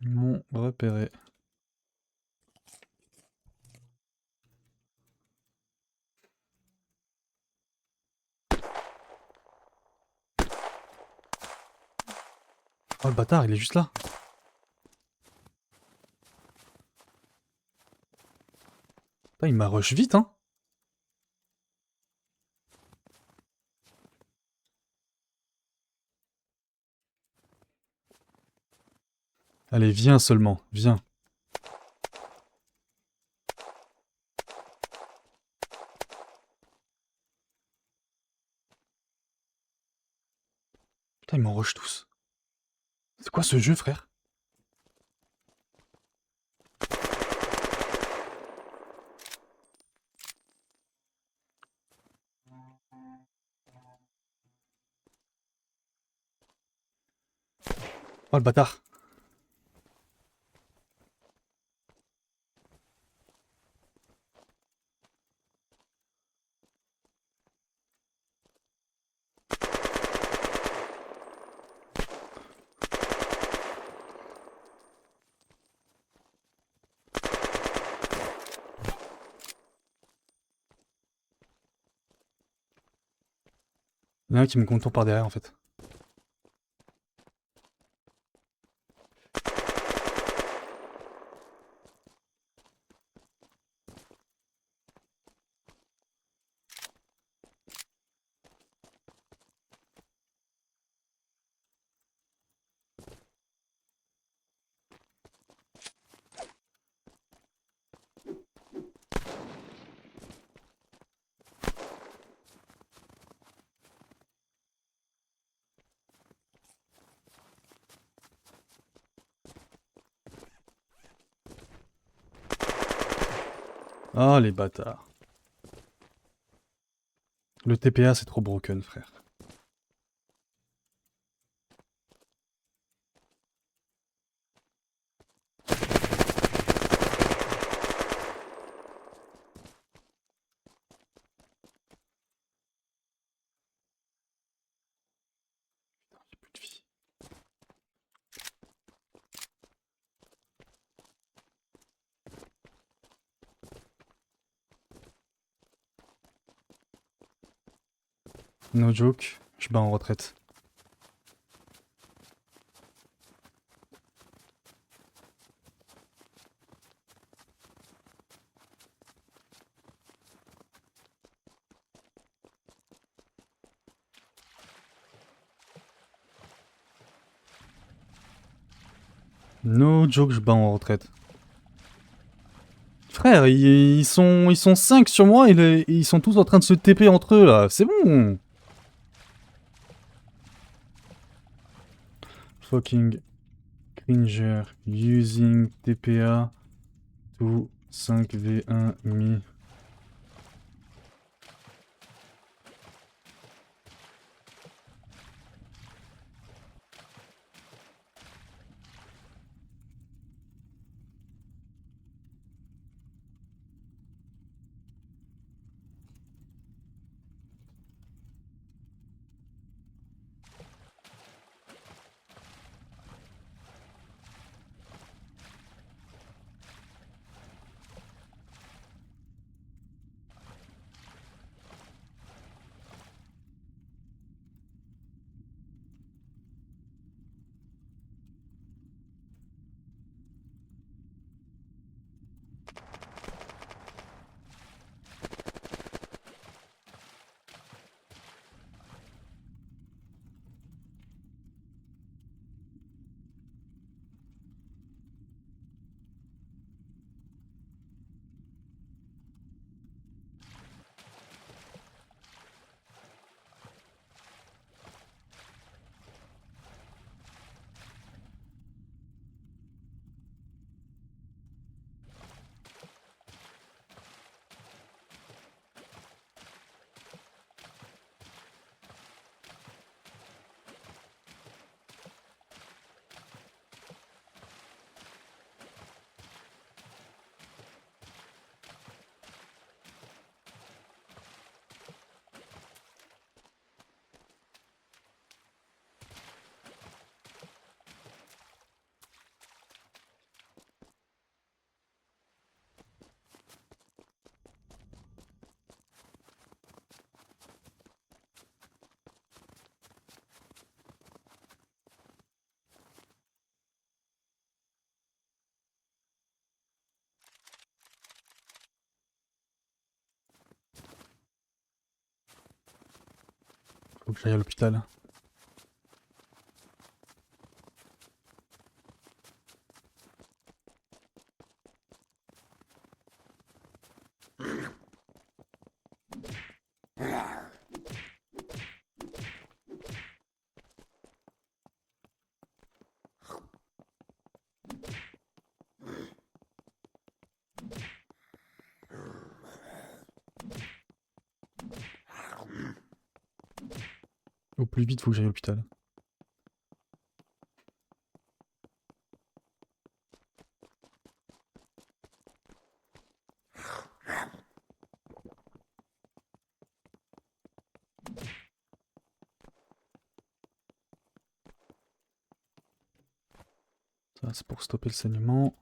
Ils m'ont repéré. Oh, le bâtard, il est juste là. Putain, il m'a rush vite, hein. Allez, viens seulement, viens. Putain, ils m'en rush tous. C'est quoi ce jeu, frère? Oh, le bâtard. Il y en a un qui me contourne par derrière, en fait. Ah, les bâtards. Le TPA, c'est trop broken, frère. J'ai plus de vie. No joke, je bats en retraite. No joke, je bats en retraite. Frère, ils sont 5 sur moi et ils sont tous en train de se TP entre eux là. C'est bon. Fucking Cringer using TPA to 5v1 me. Faut que j'aille à l'hôpital. Au plus vite, faut que j'aille à l'hôpital. Ça, c'est pour stopper le saignement.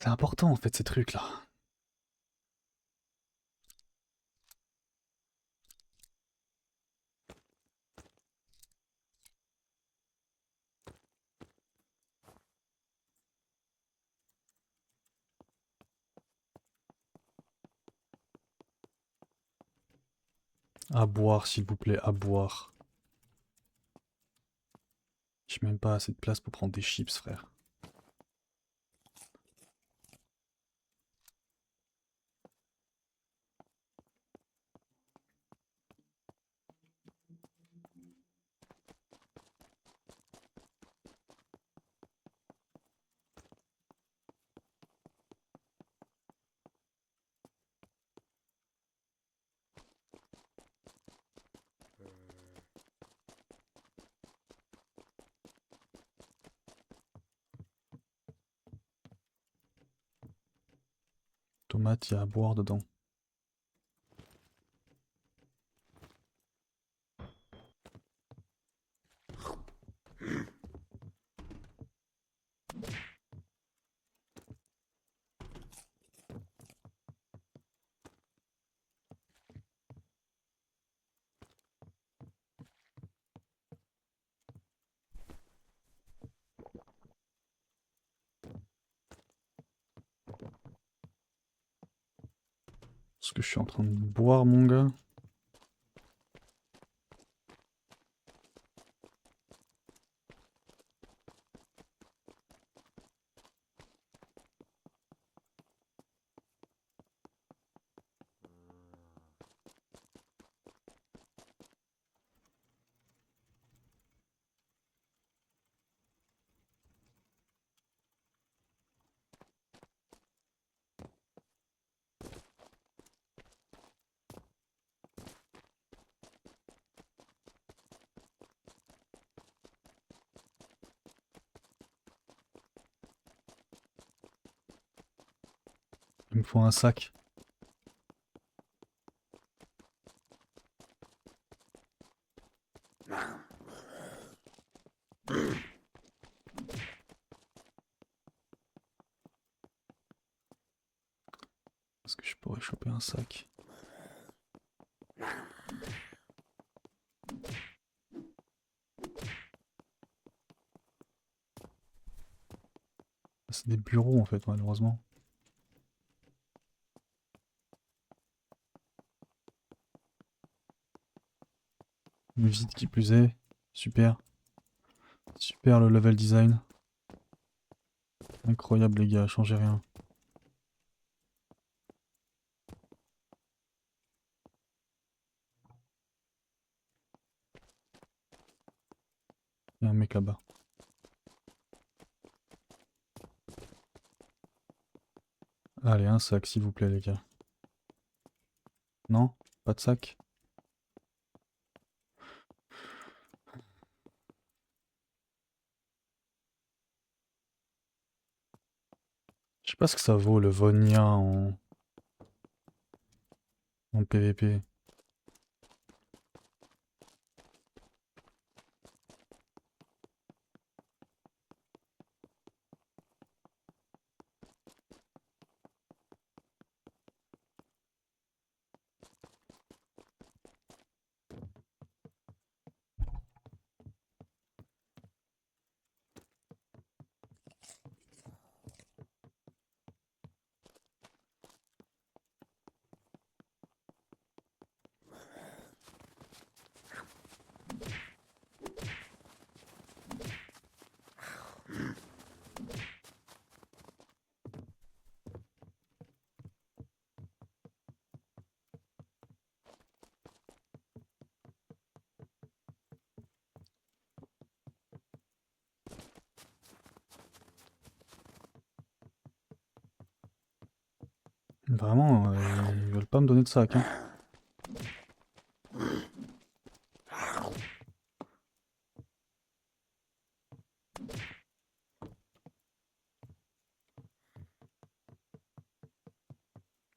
C'est important en fait ces trucs là. À boire s'il vous plaît, à boire. J'ai même pas assez de place pour prendre des chips frère. Tomate, il y a à boire dedans. Ce que je suis en train de boire mon gars. Il me faut un sac. Est-ce que je pourrais choper un sac? C'est des bureaux en fait malheureusement. Vite qui plus est. Super. Super le level design. Incroyable les gars, changez rien. Il y a un mec là-bas. Allez, un sac s'il vous plaît les gars. Non? Pas de sac? Je sais pas ce que ça vaut le Vonia en PVP. Vraiment, ils veulent pas me donner de sac. Hein.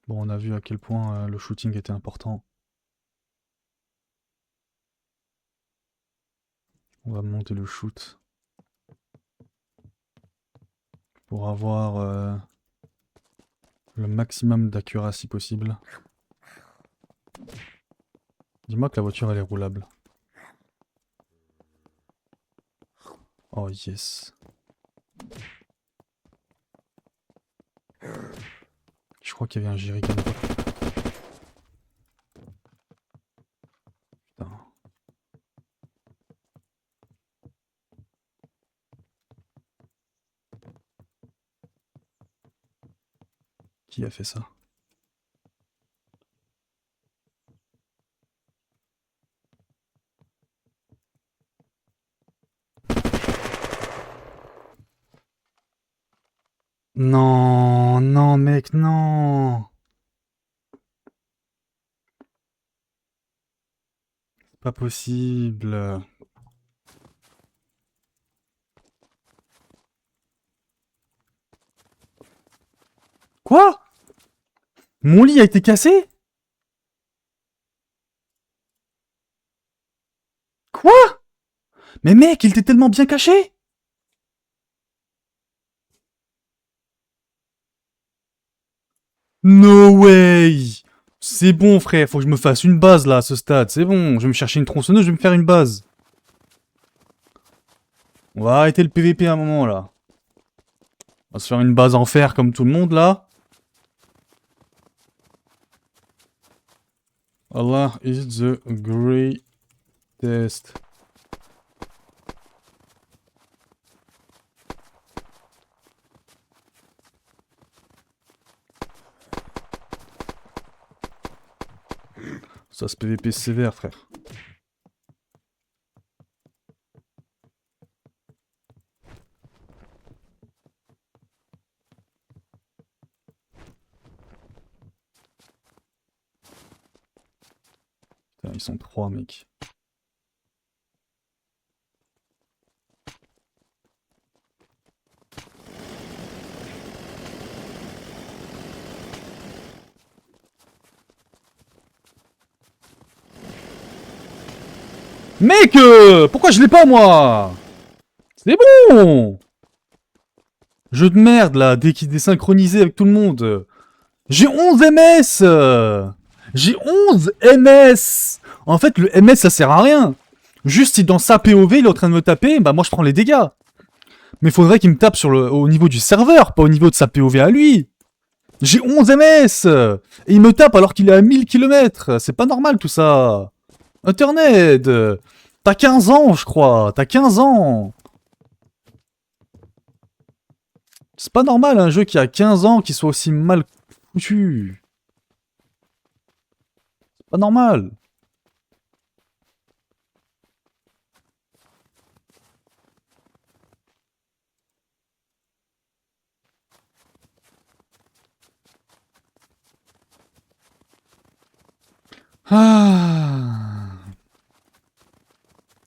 Bon, on a vu à quel point le shooting était important. On va monter le shoot. Pour avoir Le maximum d'accuracy possible. Dis-moi que la voiture elle est roulable. Oh yes. Je crois qu'il y avait un jerrycan. Putain. Qui a fait ça? Non, non mec, non. Pas possible. Quoi? Mon lit a été cassé? Quoi? Mais mec, il était tellement bien caché! No way! C'est bon frère, faut que je me fasse une base là à ce stade, c'est bon. Je vais me chercher une tronçonneuse, je vais me faire une base. On va arrêter le PVP à un moment là. On va se faire une base en fer comme tout le monde là. Allah is the greatest. Ça se PVP sévère frère. Putain, ils sont 3 mec. Mec, pourquoi je l'ai pas moi? C'est bon. Jeu de merde là, dès qu'il est désynchronisé avec tout le monde. J'ai 11 MS. J'ai 11 MS. En fait, le MS ça sert à rien. Juste si dans sa POV il est en train de me taper, bah moi je prends les dégâts. Mais faudrait qu'il me tape au niveau du serveur, pas au niveau de sa POV à lui. J'ai 11 MS. Et il me tape alors qu'il est à 1000 km. C'est pas normal tout ça. Internet. T'as 15 ans, je crois. T'as 15 ans. C'est pas normal un jeu qui a 15 ans qui soit aussi mal foutu. C'est pas normal. Ah.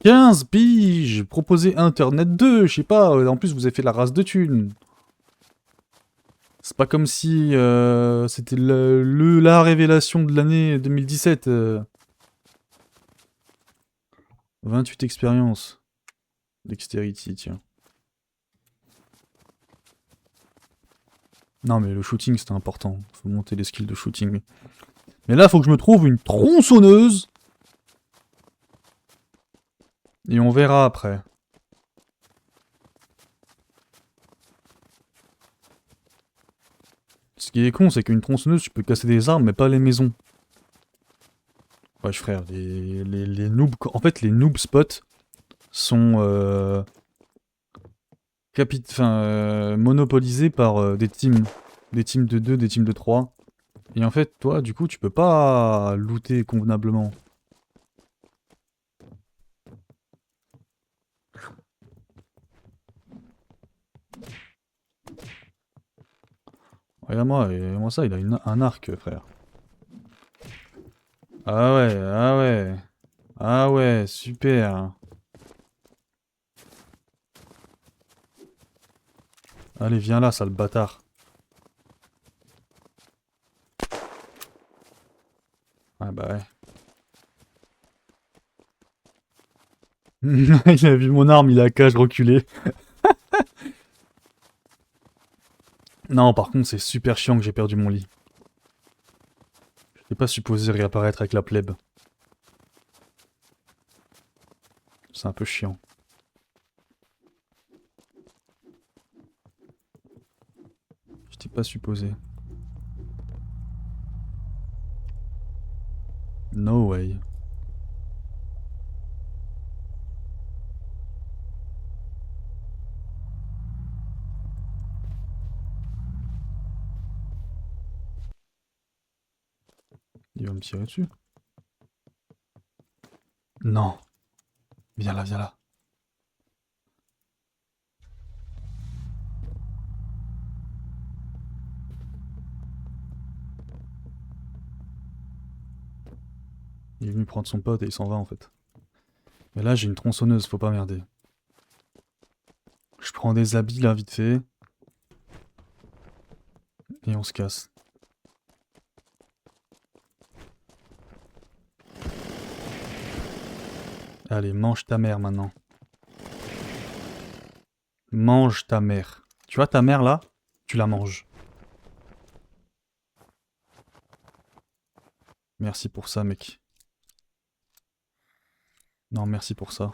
15 piges. Proposer Internet 2, je sais pas. En plus, vous avez fait la race de thunes. C'est pas comme si c'était la révélation de l'année 2017. 28 expériences. Dexterity, tiens. Non mais le shooting c'était important. Faut monter les skills de shooting. Mais là faut que je me trouve une tronçonneuse. Et on verra après. Ce qui est con, c'est qu'une tronçonneuse, tu peux casser des arbres, mais pas les maisons. Wesh frère, les noobs... En fait, les noob spots sont... monopolisés par des teams. Des teams de 2, des teams de 3. Et en fait, toi, du coup, tu peux pas looter convenablement. Regarde-moi ça, il a un arc, frère. Ah ouais, ah ouais. Ah ouais, super. Allez, viens là, sale bâtard. Ah bah ouais. Il a vu mon arme, il a cage reculé. Non, par contre, c'est super chiant que j'ai perdu mon lit. Je n'étais pas supposé réapparaître avec la plèbe. C'est un peu chiant. J'étais pas supposé. No way. Il va me tirer dessus. Non. Viens là, viens là. Il est venu prendre son pote et il s'en va en fait. Mais là j'ai une tronçonneuse, faut pas merder. Je prends des habits là vite fait. Et on se casse. Allez, mange ta mère maintenant. Mange ta mère. Tu vois ta mère là? Tu la manges. Merci pour ça mec. Non, merci pour ça.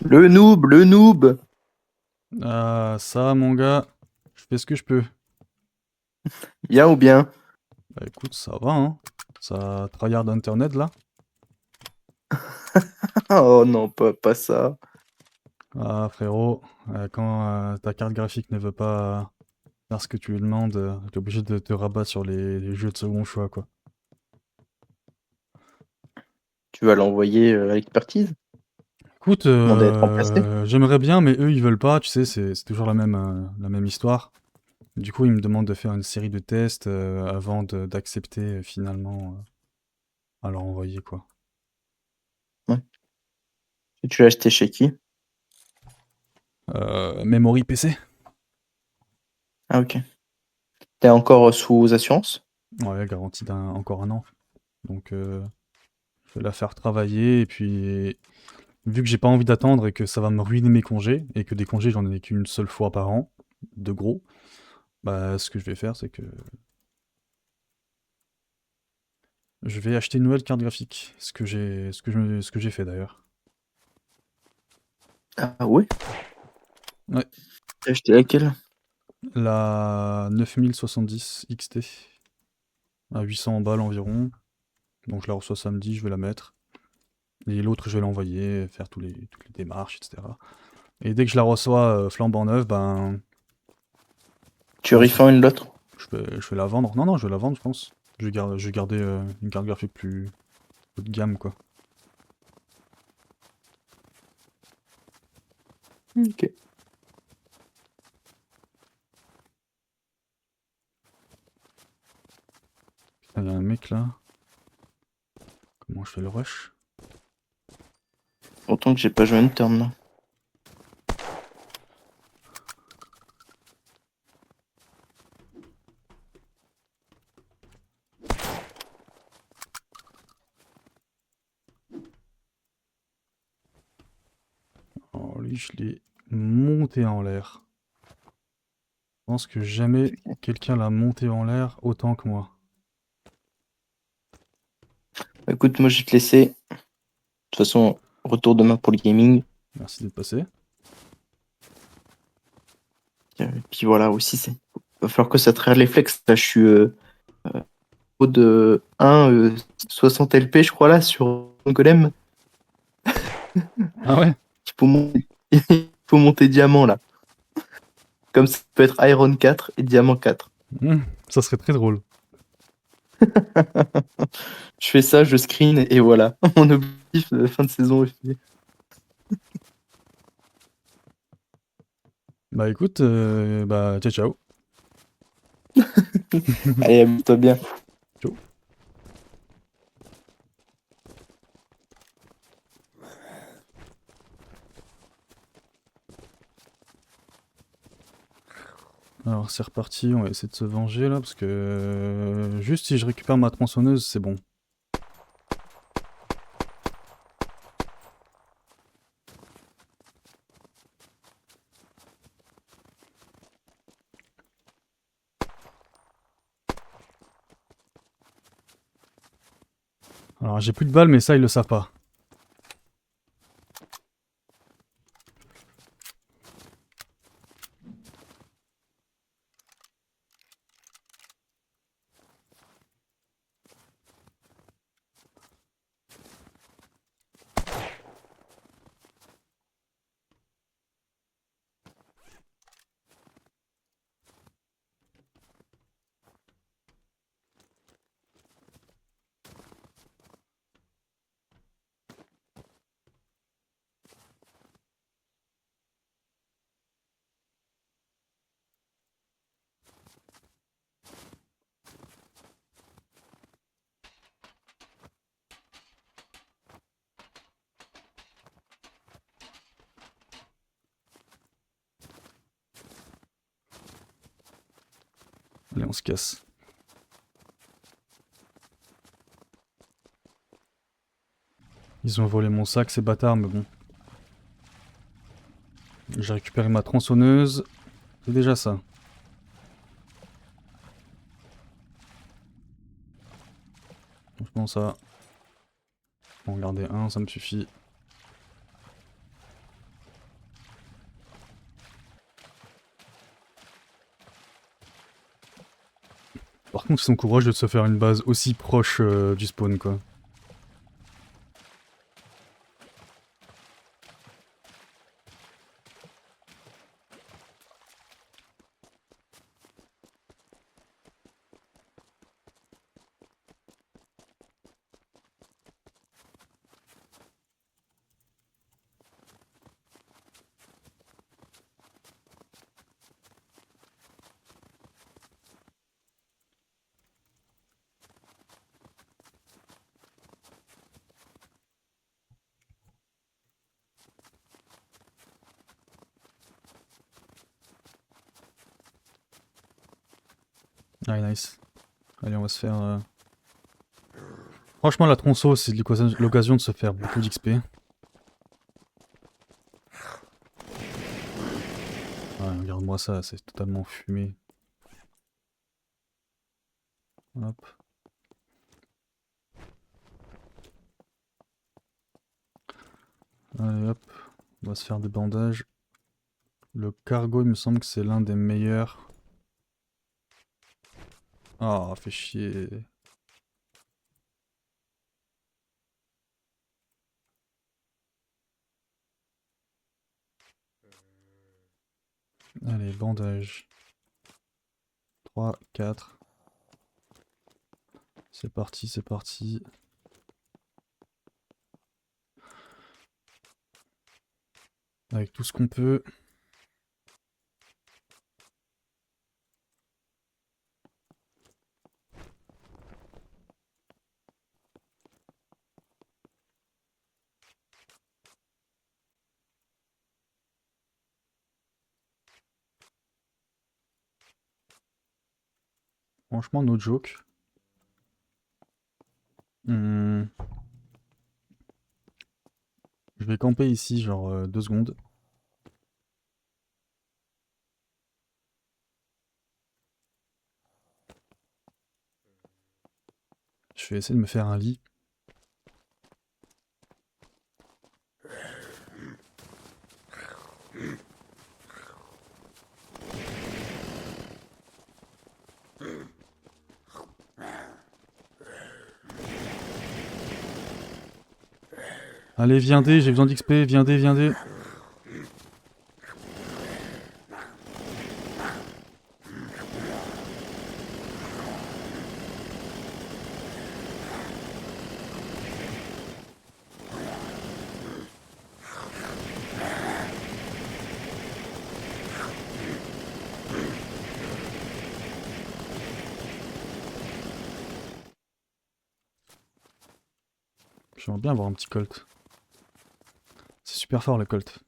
Le noob, le noob. Ah, ça mon gars, je fais ce que je peux. Bien ou bien? Bah écoute, ça va hein. Ça tryhard internet là. Oh non, pas ça. Ah frérot, quand ta carte graphique ne veut pas faire ce que tu lui demandes, t'es obligé de te rabattre sur les jeux de second choix quoi. Tu vas l'envoyer à l'expertise? Écoute, Demander à être remplacé? j'aimerais bien, mais eux ils veulent pas, tu sais, c'est toujours la même histoire. Du coup, ils me demandent de faire une série de tests avant d'accepter finalement à leur envoyer quoi. Ouais. Et tu l'as acheté chez qui? Memory PC? Ah ok. T'es encore sous assurance? Ouais, garantie encore un an. Donc je vais la faire travailler et puis vu que j'ai pas envie d'attendre et que ça va me ruiner mes congés et que des congés j'en ai qu'une seule fois par an, de gros, bah ce que je vais faire c'est que je vais acheter une nouvelle carte graphique, ce que j'ai fait d'ailleurs. Ah ouais? Ouais, T'as acheté laquelle? la 9070 XT à 800 balles environ. Donc je la reçois samedi, je vais la mettre. Et l'autre, je vais l'envoyer, faire toutes les démarches, etc. Et dès que je la reçois flambant neuve, ben, Tu je, refais une l'autre? je vais la vendre. Non, non, je vais la vendre, je pense. Je vais garder une carte graphique plus haut de gamme, quoi. Ok. Putain, y a un mec là. Comment je fais le rush? Pourtant que j'ai pas joué une turn là. Oh, lui, je l'ai monté en l'air. Je pense que jamais quelqu'un l'a monté en l'air autant que moi. Écoute, moi je vais te laisser. De toute façon, retour demain pour le gaming. Merci d'être passé. Puis voilà, aussi, va falloir que ça te réflexe. Là, je suis au de 1, 60 LP, je crois, là, sur mon golem. Ah ouais? Il faut monter, il faut monter diamant, là. Comme ça peut être Iron 4 et Diamant 4. Ça serait très drôle. Je fais ça, je screen, et voilà. Mon objectif de fin de saison est fait. Bah écoute, bah ciao ciao. Allez, amuse-toi bien. Ciao. Alors c'est reparti, on va essayer de se venger là, parce que juste si je récupère ma tronçonneuse, c'est bon. Alors j'ai plus de balles, mais ça ils le savent pas. Allez, on se casse. Ils ont volé mon sac, ces bâtards, mais bon. J'ai récupéré ma tronçonneuse. C'est déjà ça. Franchement, ça. Je vais en garder un, ça me suffit. Par contre, ils sont courageux de se faire une base aussi proche du spawn, quoi. Ah, nice. Allez, on va se faire... Franchement, la tronçon, c'est l'occasion de se faire beaucoup d'XP. Ouais, regarde-moi ça, c'est totalement fumé. Hop. Allez, hop. On va se faire des bandages. Le cargo, il me semble que c'est l'un des meilleurs. Ah, fait chier. Allez, bandage. 3, 4. C'est parti, c'est parti. Avec tout ce qu'on peut. Franchement, no joke. Je vais camper ici, genre 2 secondes. Je vais essayer de me faire un lit. Allez, viendez, j'ai besoin d'XP, viendez, viendez. J'aimerais bien avoir un petit colt. C'est super fort le colt.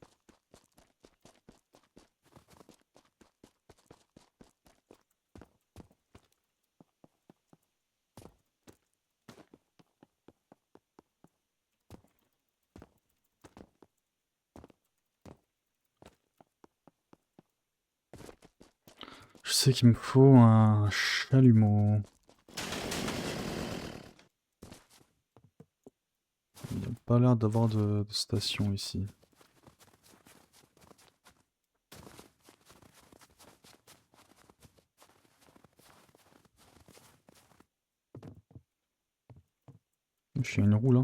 Je sais qu'il me faut un chalumeau. Il n'y a pas l'air d'avoir de station ici. Je suis à une roue là.